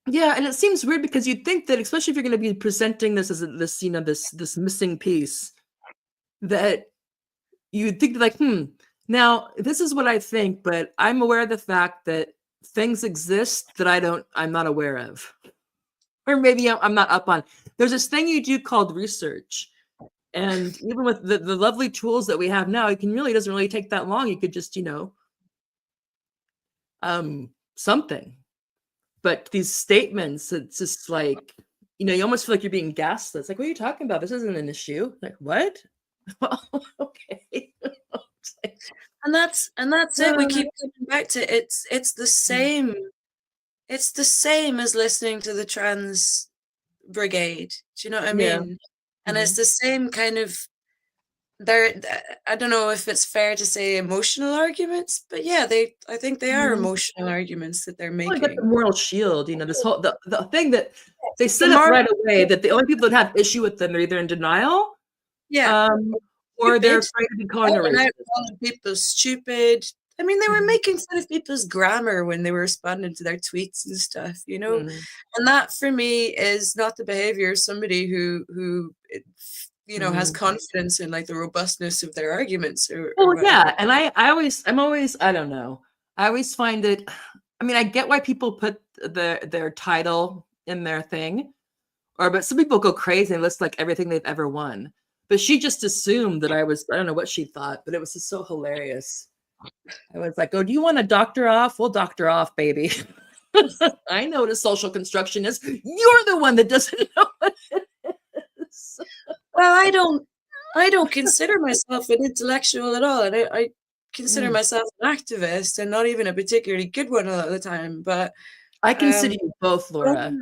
Yeah, and it seems weird because you'd think that, especially if you're going to be presenting this as this missing piece, that you'd think like, now this is what I think, but I'm aware of the fact that things exist that I'm not aware of, or maybe I'm not up on. There's this thing you do called research, and even with the lovely tools that we have now, it doesn't really take that long. You could just something. But these statements, it's just like, you almost feel like you're being gaslit. It's like, what are you talking about? This isn't an issue. Like, what? Well, okay. And that's it. We keep coming back to it's the same. It's the same as listening to the trans brigade. Do you know what I mean? Yeah. And it's the same kind of I don't know if it's fair to say emotional arguments, but yeah, I think they are emotional arguments that they're making. Well, you got the moral shield, this whole the thing that they set up right away, that the only people that have issue with them are either in denial, or they're afraid to be called racist. Calling people stupid. They were making fun of people's grammar when they were responding to their tweets and stuff, and that for me is not the behavior of somebody who has confidence in like the robustness of their arguments. And I'm always, I don't know. I always find it, I get why people put their title in their thing, but some people go crazy and list like everything they've ever won. But she just assumed that I don't know what she thought, but it was just so hilarious. I was like, oh, do you want to doctor off? We'll doctor off, baby. I know what a social construction is. You're the one that doesn't know what it is. Well, I don't consider myself an intellectual at all. And I consider myself an activist, and not even a particularly good one a lot of the time. But I consider you both, Laura.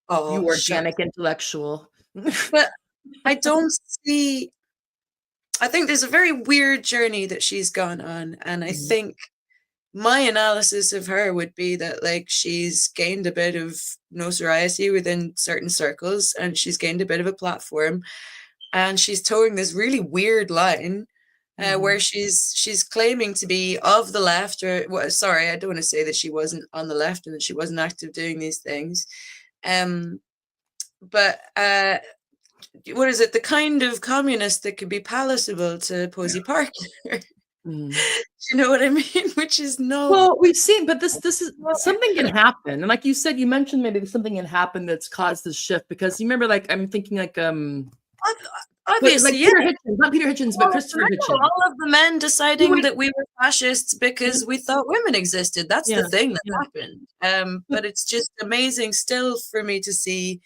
Oh, you organic intellectual. But I don't see. I think there's a very weird journey that she's gone on, and I think my analysis of her would be that, like, she's gained a bit of notoriety within certain circles, and she's gained a bit of a platform, and she's towing this really weird line where she's claiming to be of the left, or well, sorry, I don't want to say that she wasn't on the left and that she wasn't active doing these things, but what is it? The kind of communist that could be palatable to Posey Parker. Do you know what I mean? Which is no. Well, we've seen, but this is something can happen, and like you said, you mentioned maybe something can happen that's caused this shift, because you remember, like, I'm thinking like obviously, like Peter Hitchens, not Peter Hitchens, but Christopher Hitchens. All of the men deciding that we were fascists because we thought women existed. That's the thing that happened. But it's just amazing still for me to see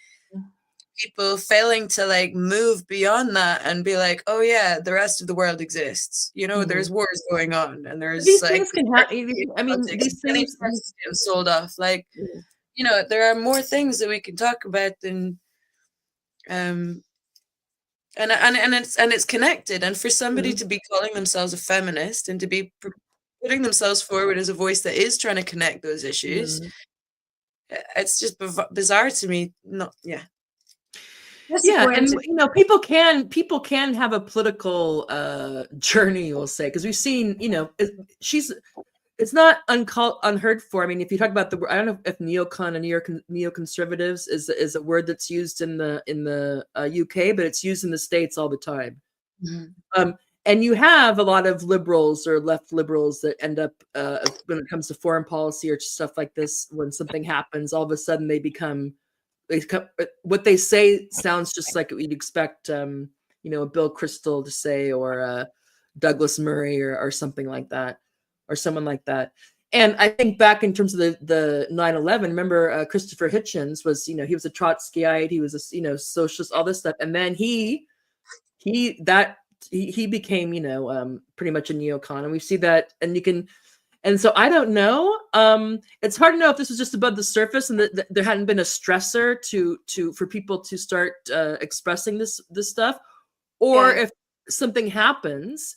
people failing to, like, move beyond that and be like, oh yeah, the rest of the world exists. You know, there's wars going on, and there's these like things can happen. I mean, these things getting sold off. Like, you know, there are more things that we can talk about than and it's connected. And for somebody to be calling themselves a feminist and to be putting themselves forward as a voice that is trying to connect those issues, it's just bizarre to me. And you know, people can have a political journey, we'll say, because we've seen, you know, it's not unheard for. I mean, if you talk about I don't know if neocon and neoconservatives is a word that's used in the UK, but it's used in the States all the time. And you have a lot of liberals or left liberals that end up when it comes to foreign policy or stuff like this, when something happens, all of a sudden they become what they say sounds just like what you'd expect, you know, a Bill Kristol to say, or Douglas Murray, or something like that, or someone like that. And I think back in terms of the 9/11, remember Christopher Hitchens was, you know, he was a Trotskyite, he was a, you know, socialist, all this stuff, and then he became, you know, pretty much a neocon, and we see that, and you can. And so I don't know. It's hard to know if this was just above the surface and that there hadn't been a stressor for people to start expressing this stuff, or if something happens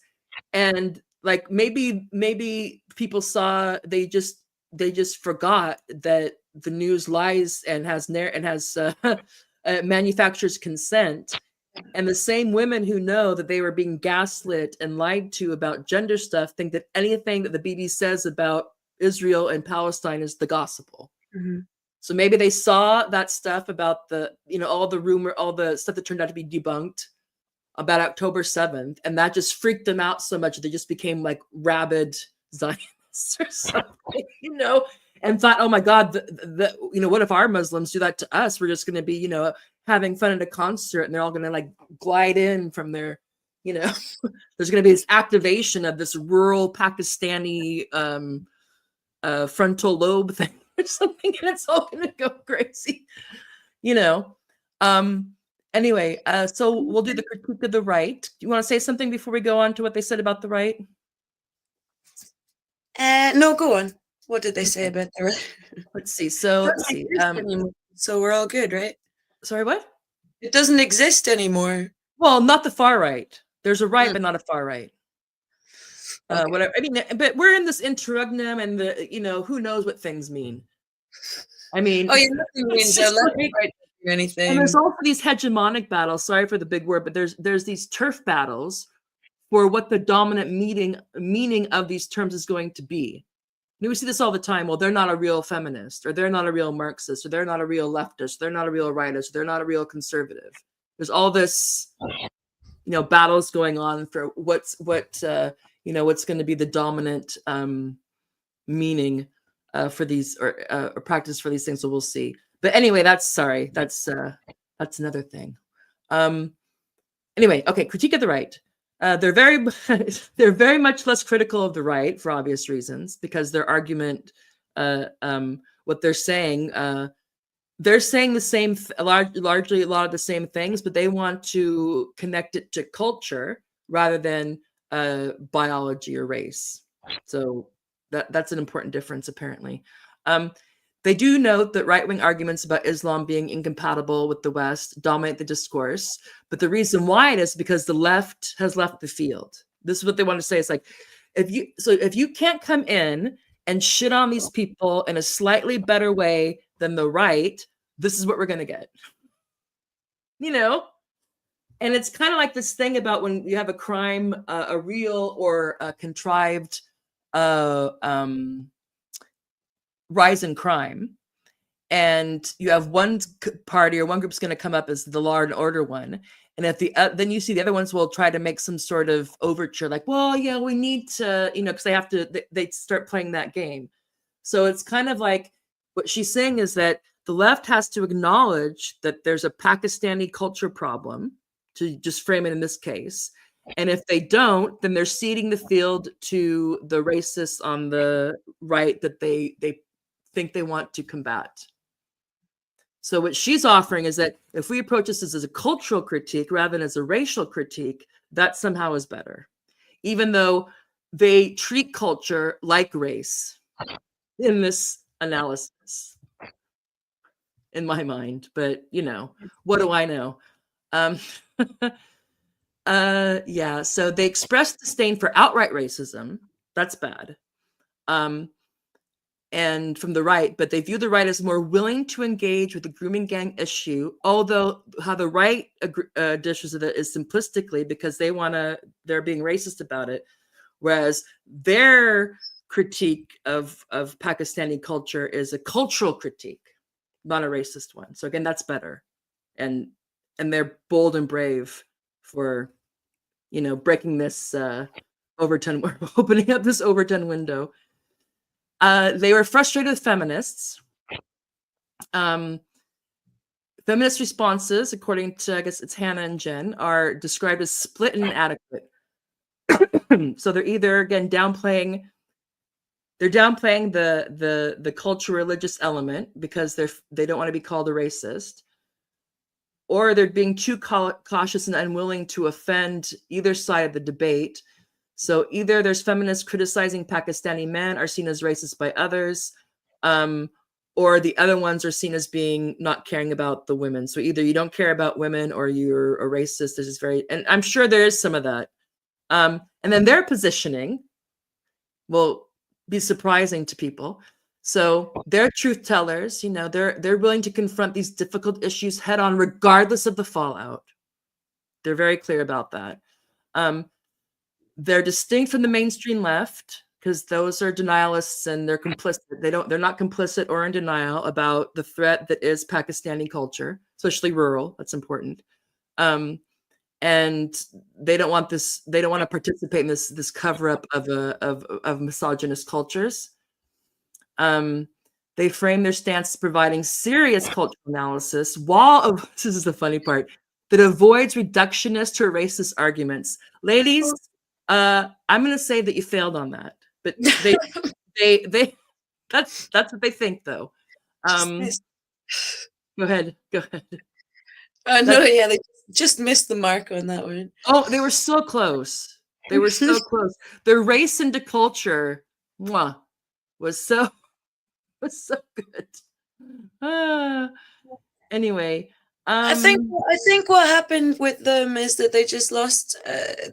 and, like, maybe people saw, they just forgot that the news lies and has manufactures consent. And the same women who know that they were being gaslit and lied to about gender stuff think that anything that the BBC says about Israel and Palestine is the gospel. So maybe they saw that stuff about the, you know, all the stuff that turned out to be debunked about October 7th, and that just freaked them out so much that they just became like rabid Zionists or something, you know, and thought, oh my God, you know, what if our Muslims do that to us? We're just going to be, you know, having fun at a concert, and they're all going to, like, glide in from their, you know, there's going to be this activation of this rural Pakistani frontal lobe thing or something, and it's all going to go crazy, you know. Anyway, so we'll do the critique of the right. Do you want to say something before we go on to what they said about the right? No, go on. What did they say about the right? Let's see. So so we're all good, right? Sorry, what? It doesn't exist anymore. Well, not the far right. There's a right, but not a far right. Whatever. I mean, but we're in this interregnum, and you know, who knows what things mean. I mean, nothing means anything. And there's also these hegemonic battles. Sorry for the big word, but there's these turf battles for what the dominant meaning of these terms is going to be. We see this all the time. Well, they're not a real feminist, or they're not a real Marxist, or they're not a real leftist, or they're not a real rightist, or they're not a real conservative. There's all this, you know, battles going on for what's you know, what's going to be the dominant meaning for these, or practice for these things. So we'll see. But anyway, that's another thing. Anyway, okay, critique of the right. They're very they're very much less critical of the right for obvious reasons, because their argument, what they're saying the same, largely a lot of the same things, but they want to connect it to culture rather than biology or race. So that's an important difference, apparently. They do note that right-wing arguments about Islam being incompatible with the West dominate the discourse, but the reason why it is because the left has left the field. This is what they want to say. It's like, if you can't come in and shit on these people in a slightly better way than the right, this is what we're going to get. You know? And it's kind of like this thing about when you have a crime, a real or a contrived rise in crime, and you have one party or one group's going to come up as the law and order one, and at the then you see the other ones will try to make some sort of overture, like, well, yeah, we need to, because they have to, they start playing that game. So it's kind of like what she's saying is that the left has to acknowledge that there's a Pakistani culture problem, to just frame it in this case. And if they don't, then they're ceding the field to the racists on the right that they think they want to combat. So what she's offering is that if we approach this as a cultural critique rather than as a racial critique, that somehow is better, even though they treat culture like race in this analysis, in my mind. But, what do I know? Yeah, so they express disdain for outright racism. That's bad. And from the right, but they view the right as more willing to engage with the grooming gang issue, although how the right dishes of it is simplistically because they're being racist about it, whereas their critique of Pakistani culture is a cultural critique, not a racist one. So again, that's better. And they're bold and brave for, breaking this Overton, opening up this Overton window. They were frustrated with feminists. Feminist responses, according to, I guess it's Hannah and Jen, are described as split and inadequate. So they're either, again, downplaying the cultural religious element because they don't want to be called a racist, or they're being too cautious and unwilling to offend either side of the debate. So either there's feminists criticizing Pakistani men are seen as racist by others, or the other ones are seen as being not caring about the women. So either you don't care about women or you're a racist. This is and I'm sure there is some of that. And then their positioning will be surprising to people. So they're truth tellers, they're willing to confront these difficult issues head on, regardless of the fallout. They're very clear about that. They're distinct from the mainstream left because those are denialists and they're complicit. They're not complicit or in denial about the threat that is Pakistani culture, especially rural. That's important. And they don't want this. They don't want to participate in this cover up of misogynist cultures. They frame their stance as providing serious cultural analysis this is the funny part, that avoids reductionist or racist arguments. Ladies, I'm going to say that you failed on that, but they that's what they think, though. Go ahead. No, yeah, they just missed the mark on that one. Oh, they were so close. They were so close. Their race into culture was so good. Anyway. I think what happened with them is that they just lost.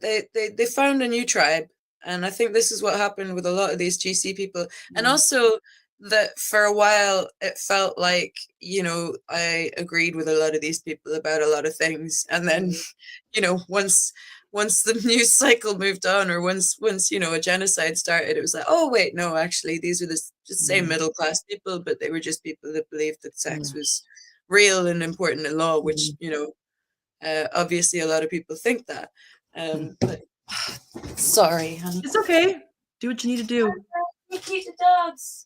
They found a new tribe, and I think this is what happened with a lot of these GC people. And also that for a while it felt like I agreed with a lot of these people about a lot of things, and then once the news cycle moved on, or once a genocide started, it was like, oh wait, no, actually these are just same middle class people, but they were just people that believed that sex was real and important in law, which obviously a lot of people think that. But sorry, honey. It's okay. Do what you need to do. You keep the dogs.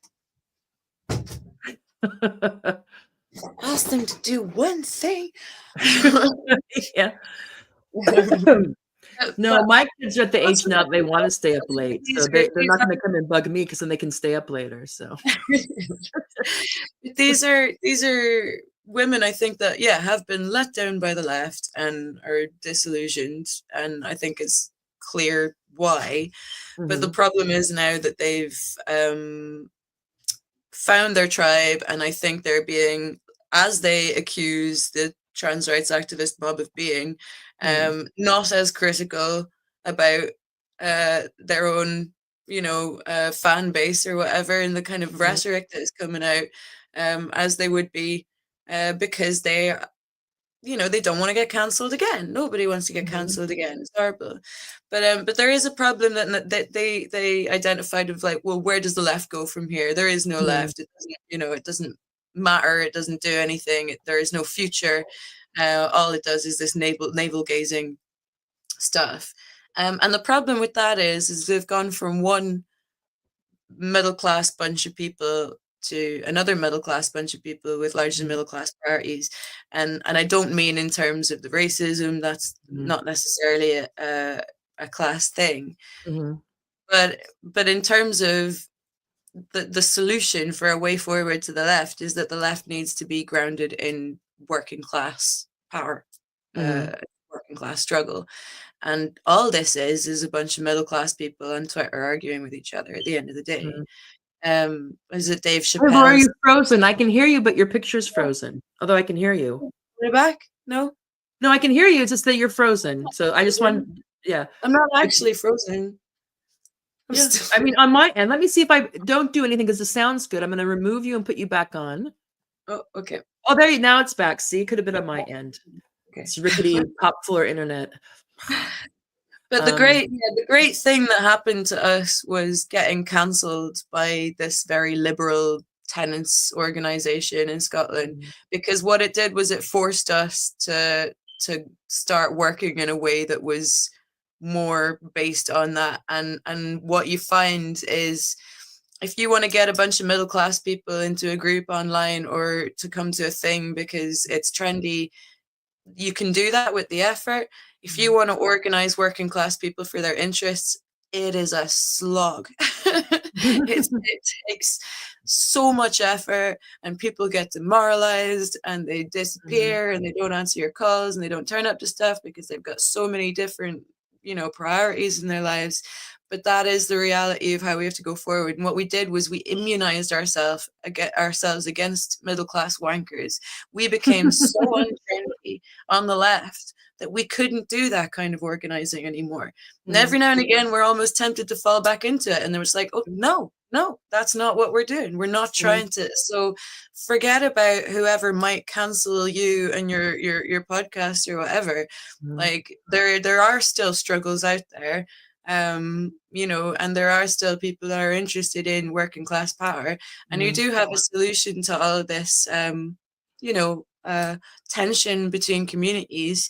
Ask them to do one thing. Yeah. No, my kids are at the age also now that they want to stay up late, so they're these not going to come and bug me because then they can stay up later. So these are women, I think, that have been let down by the left and are disillusioned, and I think it's clear why. But the problem is now that they've found their tribe, and I think they're being, as they accuse the trans rights activist mob of being, not as critical about their own, fan base or whatever, and the kind of rhetoric that is coming out, as they would be, because they, they don't want to get cancelled again. Nobody wants to get cancelled again. It's horrible. But there is a problem that they identified of, like, well, where does the left go from here? There is no left. It doesn't, it doesn't matter. It doesn't do anything. There is no future. All it does is this navel gazing stuff. And the problem with that is they've gone from one middle class bunch of people to another middle class bunch of people with largely middle class priorities, and I don't mean in terms of the racism. That's not necessarily a class thing, but in terms of the solution for a way forward to the left is that the left needs to be grounded in working class power, working class struggle. And all this is a bunch of middle class people on Twitter arguing with each other at the end of the day. Is it Dave Chappelle? Where are you frozen? I can hear you, but your picture's frozen. Although I can hear you. Are back? No, I can hear you. It's just that you're frozen. So I just want, I'm not actually frozen. I mean, on my end, let me see if I don't do anything because it sounds good. I'm going to remove you and put you back on. Oh, okay. Oh, there you, now it's back. See, it could have been on my end. Okay. It's rickety top floor internet. But the great thing that happened to us was getting cancelled by this very liberal tenants organization in Scotland, because what it did was it forced us to start working in a way that was more based on that. And what you find is, if you want to get a bunch of middle class people into a group online or to come to a thing because it's trendy, you can do that with the effort. If you want to organize working class people for their interests, it is a slog. It takes so much effort, and people get demoralized and they disappear and they don't answer your calls and they don't turn up to stuff because they've got so many different, priorities in their lives. But that is the reality of how we have to go forward. And what we did was we immunized ourselves against middle class wankers. We became so untrendy on the left that we couldn't do that kind of organizing anymore. And every now and again, we're almost tempted to fall back into it. And there was like, oh, no, that's not what we're doing. We're not trying to. So forget about whoever might cancel you and your podcast or whatever. Like there are still struggles out there. And there are still people that are interested in working class power, and you do have a solution to all of this, tension between communities.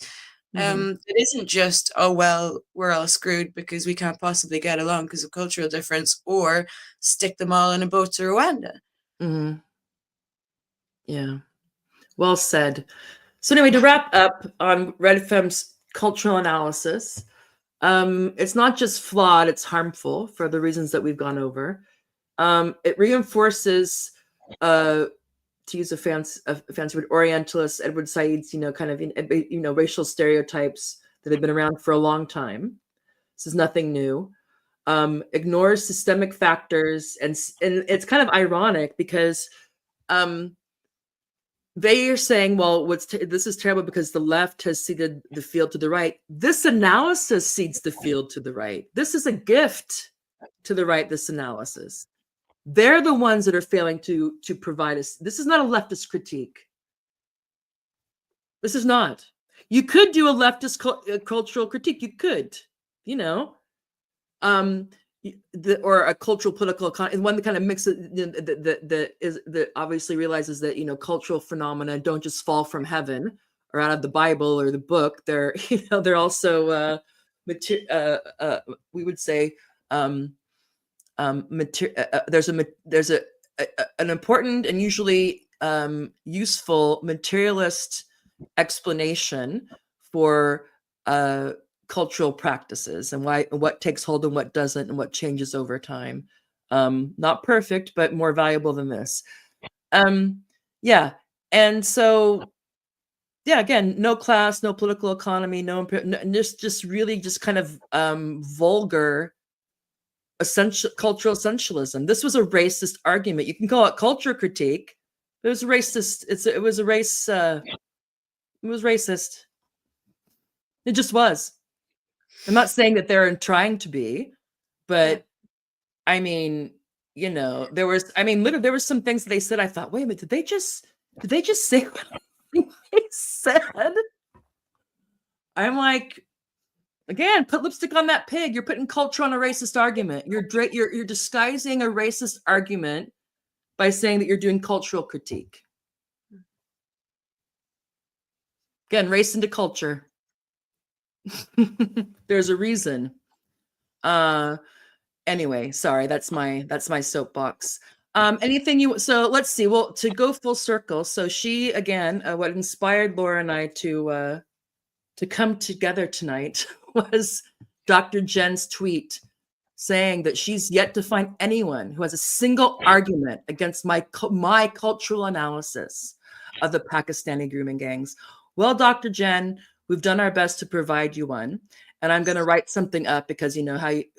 It isn't just, oh, well, we're all screwed because we can't possibly get along because of cultural difference, or stick them all in a boat to Rwanda. Yeah. Well said. So anyway, to wrap up on REDFEM's cultural analysis, it's not just flawed, it's harmful for the reasons that we've gone over. It reinforces, to use a fancy word, Orientalist Edward Said's, kind of, racial stereotypes that have been around for a long time. This is nothing new. Ignores systemic factors, and it's kind of ironic because they are saying, well, this is terrible because the left has ceded the field to the right. This analysis cedes the field to the right. This is a gift to the right, this analysis. They're the ones that are failing to provide us. This is not a leftist critique. This is not. You could do a leftist cultural critique. You could, or a cultural political one that kind of mixes that obviously realizes that cultural phenomena don't just fall from heaven or out of the Bible or the book. They're they're also we would say there's an important and usually useful materialist explanation for cultural practices and what takes hold and what doesn't and what changes over time. Not perfect, but more valuable than this. Yeah. And so, yeah, again, no class, no political economy, just really just kind of vulgar cultural essentialism. This was a racist argument. You can call it culture critique. It was racist. It was racist. It just was. I'm not saying that they're trying to be, but I mean, there was some things that they said. I thought, wait a minute, did they just say what they said? I'm like, again, put lipstick on that pig. You're putting culture on a racist argument. You're disguising a racist argument by saying that you're doing cultural critique. Again, race into culture. There's a reason. Anyway, sorry, that's my soapbox. So let's see. Well, to go full circle. So she, again, what inspired Laura and I to come together tonight was Dr. Jen's tweet saying that she's yet to find anyone who has a single argument against my cultural analysis of the Pakistani grooming gangs. Well, Dr. Jen, we've done our best to provide you one. And I'm going to write something up because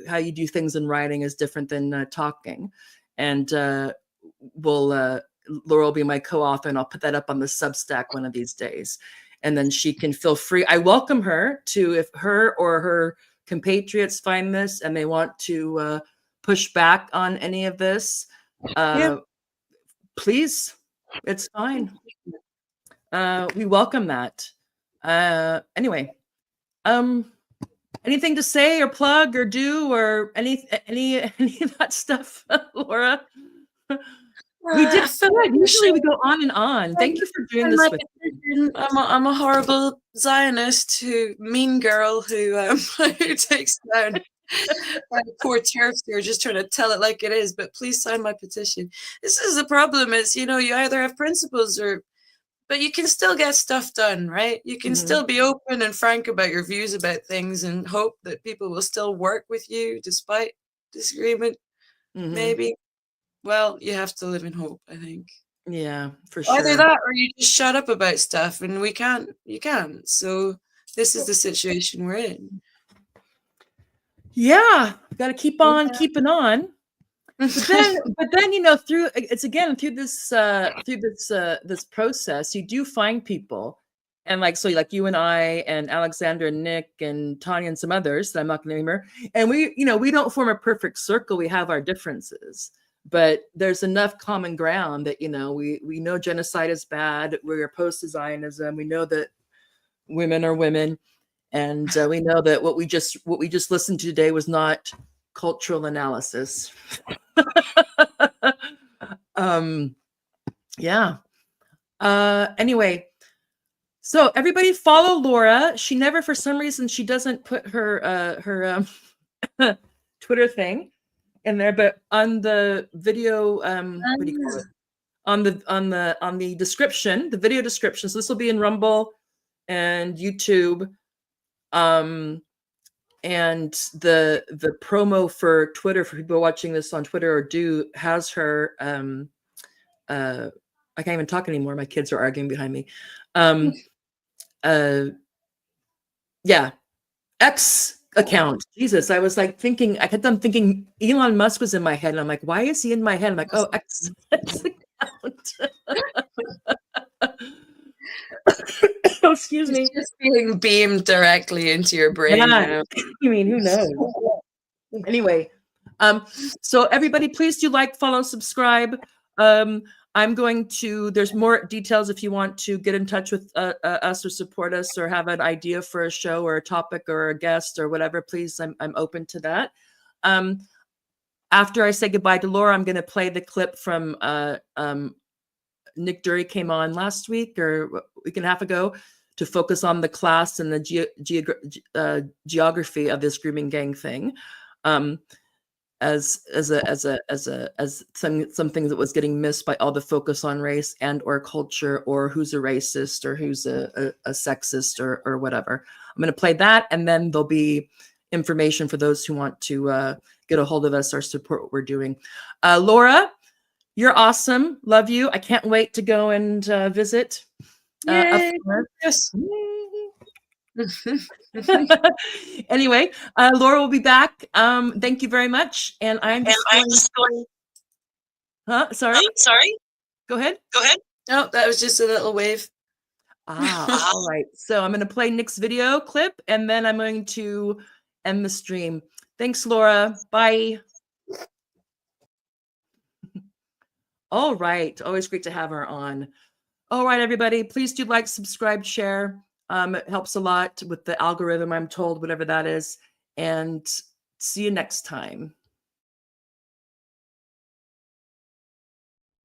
how you do things in writing is different than talking. And Laura will be my co-author, and I'll put that up on the Substack one of these days. And then she can feel free. I welcome her to, if her or her compatriots find this and they want to push back on any of this, please, it's fine. We welcome that. Anyway, anything to say or plug or do or any of that stuff, Laura? We did good. Usually we go on and on. Thank you for doing this with me. I'm a horrible Zionist, mean girl who takes down poor turfs who are just trying to tell it like it is. But please sign my petition. This is the problem: is you either have principles but you can still get stuff done, right? You can still be open and frank about your views about things and hope that people will still work with you despite disagreement. Maybe. Well, you have to live in hope, I think. Yeah, for sure. Either that or you just shut up about stuff, and you can't. So this is the situation we're in. Yeah, got to keep on keeping on. But then through this process, you do find people, and like you and I and Alexander and Nick and Tanya and some others that I'm not going to name her, and we don't form a perfect circle. We have our differences, but there's enough common ground that we know genocide is bad. We're opposed to Zionism. We know that women are women, and we know that what we just listened to today was not cultural analysis. Anyway, so everybody follow Laura. She never, for some reason, she doesn't put her Twitter thing in there, but on the video, what do you call it? On the description, the video description. So this will be in Rumble and YouTube. And the promo for Twitter, for people watching this on Twitter has her I can't even talk anymore. My kids are arguing behind me. X account. Jesus, I was like thinking, I kept on thinking Elon Musk was in my head. And I'm like, why is he in my head? I'm like, oh, X account. Oh, excuse me. It's just being beamed directly into your brain. Yeah. I mean, who knows? Anyway, so everybody, please do like, follow, subscribe. There's more details if you want to get in touch with us or support us or have an idea for a show or a topic or a guest or whatever, please, I'm open to that. After I say goodbye to Laura, I'm going to play the clip from Nick Dury came on last week or a week and a half ago to focus on the class and the geography of this grooming gang thing. as something that was getting missed by all the focus on race and or culture, or who's a racist or who's a sexist or whatever. I'm going to play that, and then there'll be information for those who want to get a hold of us or support what we're doing. Laura, you're awesome. Love you. I can't wait to go and visit. Yay! Yes. Anyway, Laura will be back. Thank you very much. And I'm just going. Sorry. Go ahead. Oh, that was just a little wave. All right. So I'm going to play Nick's video clip, and then I'm going to end the stream. Thanks, Laura. Bye. All right. Always great to have her on. All right, everybody. Please do like, subscribe, share. It helps a lot with the algorithm, I'm told, whatever that is. And see you next time.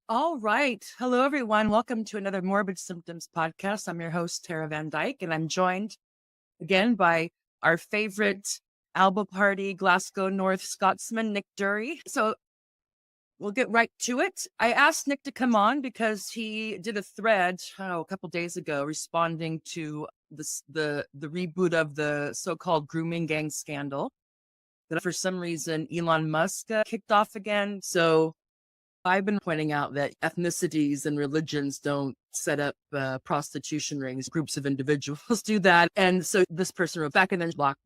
All right. Hello, everyone. Welcome to another Morbid Symptoms podcast. I'm your host, Tara Van Dyke, and I'm joined again by our favorite Alba Party Glasgow North Scotsman, Nick Dury. So we'll get right to it. I asked Nick to come on because he did a thread a couple days ago responding to the reboot of the so-called Grooming Gangs scandal that for some reason Elon Musk kicked off again. So I've been pointing out that ethnicities and religions don't set up prostitution rings. Groups of individuals do that. And so this person wrote back and then blocked.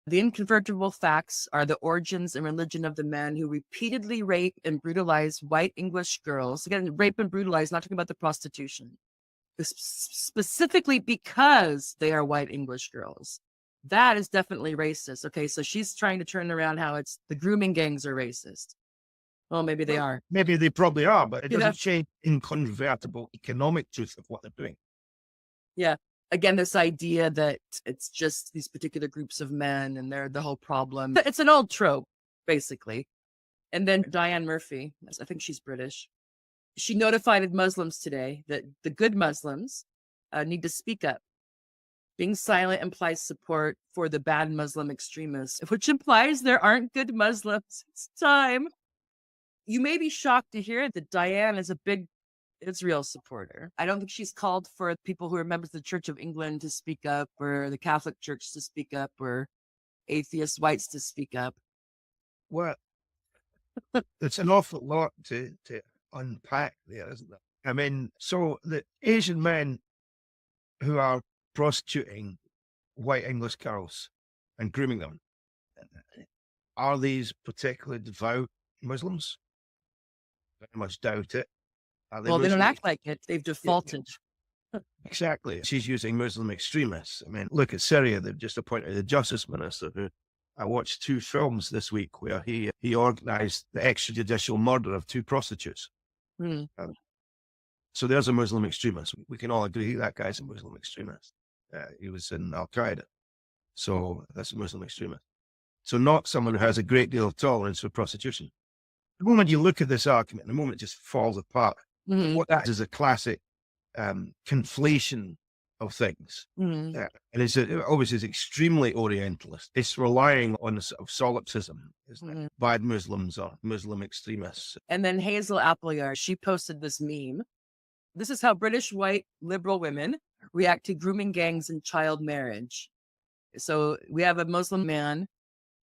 The incontrovertible facts are the origins and religion of the men who repeatedly rape and brutalize white English girls. Again, rape and brutalize, not talking about the prostitution. Specifically because they are white English girls. That is definitely racist. Okay, so she's trying to turn around how it's the grooming gangs are racist. Well, maybe they are. Maybe they probably are, but it doesn't change incontrovertible economic truth of what they're doing. Yeah. Again, this idea that it's just these particular groups of men and they're the whole problem. It's an old trope, basically. And then Diane Murphy, I think she's British. She notified Muslims today that the good Muslims need to speak up. Being silent implies support for the bad Muslim extremists, which implies there aren't good Muslims. It's time. You may be shocked to hear that Diane is a big Israel supporter. I don't think she's called for people who are members of the Church of England to speak up, or the Catholic Church to speak up, or atheist whites to speak up. Well, it's an awful lot to unpack there, isn't it? I mean, so the Asian men who are prostituting white English girls and grooming them, are these particularly devout Muslims? Very much doubt it. Well, they don't act like it. They've defaulted. Exactly. She's using Muslim extremists. I mean, look at Syria. They've just appointed a justice minister who I watched 2 films this week where he organized the extrajudicial murder of 2 prostitutes. So there's a Muslim extremist. We can all agree that guy's a Muslim extremist. He was in Al-Qaeda. So that's a Muslim extremist. So not someone who has a great deal of tolerance for prostitution. The moment you look at this argument, the moment it just falls apart, what that is a classic conflation of things. And it's obviously it's extremely Orientalist. It's relying on a sort of solipsism, isn't it? Bad Muslims or Muslim extremists. And then Hazel Appleyard, she posted this meme. This is how British white liberal women react to grooming gangs and child marriage. So we have a Muslim man,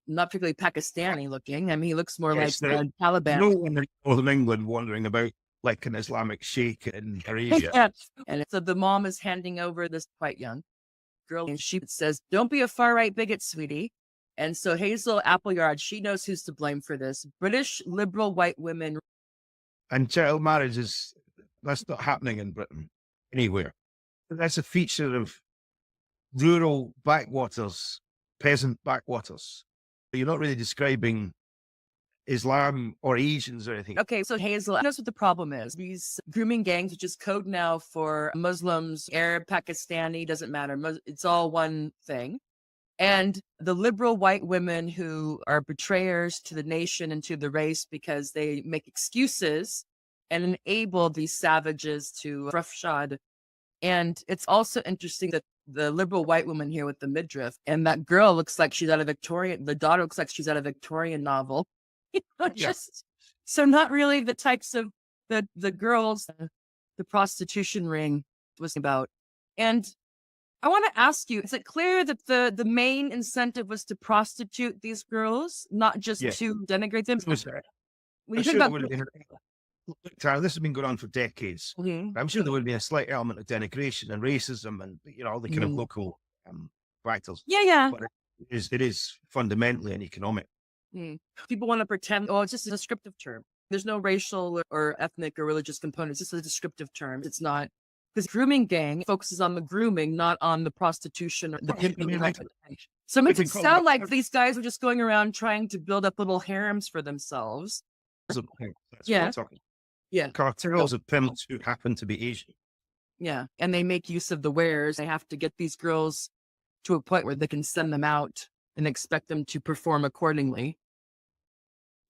not particularly Pakistani looking. I mean, he looks more like Taliban. No one in Northern England wondering about like an Islamic sheikh in Arabia. Yeah. And so the mom is handing over this quite young girl, and she says, "Don't be a far-right bigot, sweetie." And so Hazel Appleyard, she knows who's to blame for this. British liberal white women. And child marriage that's not happening in Britain anywhere. That's a feature of rural backwaters, peasant backwaters. You're not really describing Islam or Asians or anything. Okay, so Hazel knows what the problem is. These grooming gangs, which is code now for Muslims, Arab, Pakistani, doesn't matter. It's all one thing. And the liberal white women who are betrayers to the nation and to the race because they make excuses and enable these savages to roughshod. And it's also interesting that the liberal white woman here with the midriff, and that girl looks like she's out of the daughter looks like she's out of a Victorian novel. Just so not really the types of the girls, the prostitution ring was about. And I want to ask you, is it clear that the main incentive was to prostitute these girls, not just to denigrate them? When you think about this has been going on for decades. I'm sure there would be a slight element of denigration and racism and all the kind of local factors. But it is fundamentally an economic. People want to pretend, it's just a descriptive term. There's no racial or ethnic or religious components. It's a descriptive term. It's not, because grooming gang focuses on the grooming, not on the prostitution or the pimping. So it makes it sound like these guys were just going around trying to build up little harems for themselves. That's what I'm talking. Cartels of pimps who happen to be Asian. Yeah, and they make use of the wares. They have to get these girls to a point where they can send them out and expect them to perform accordingly.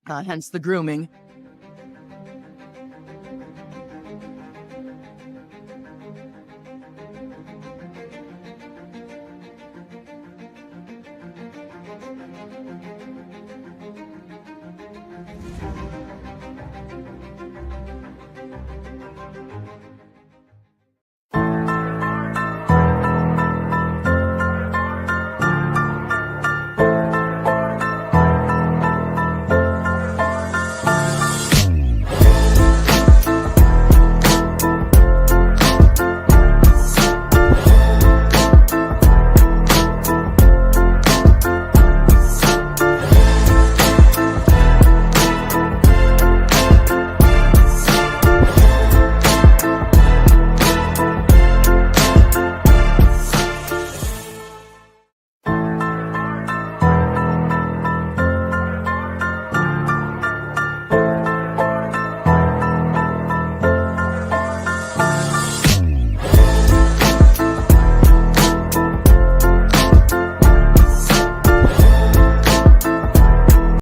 Hence the grooming.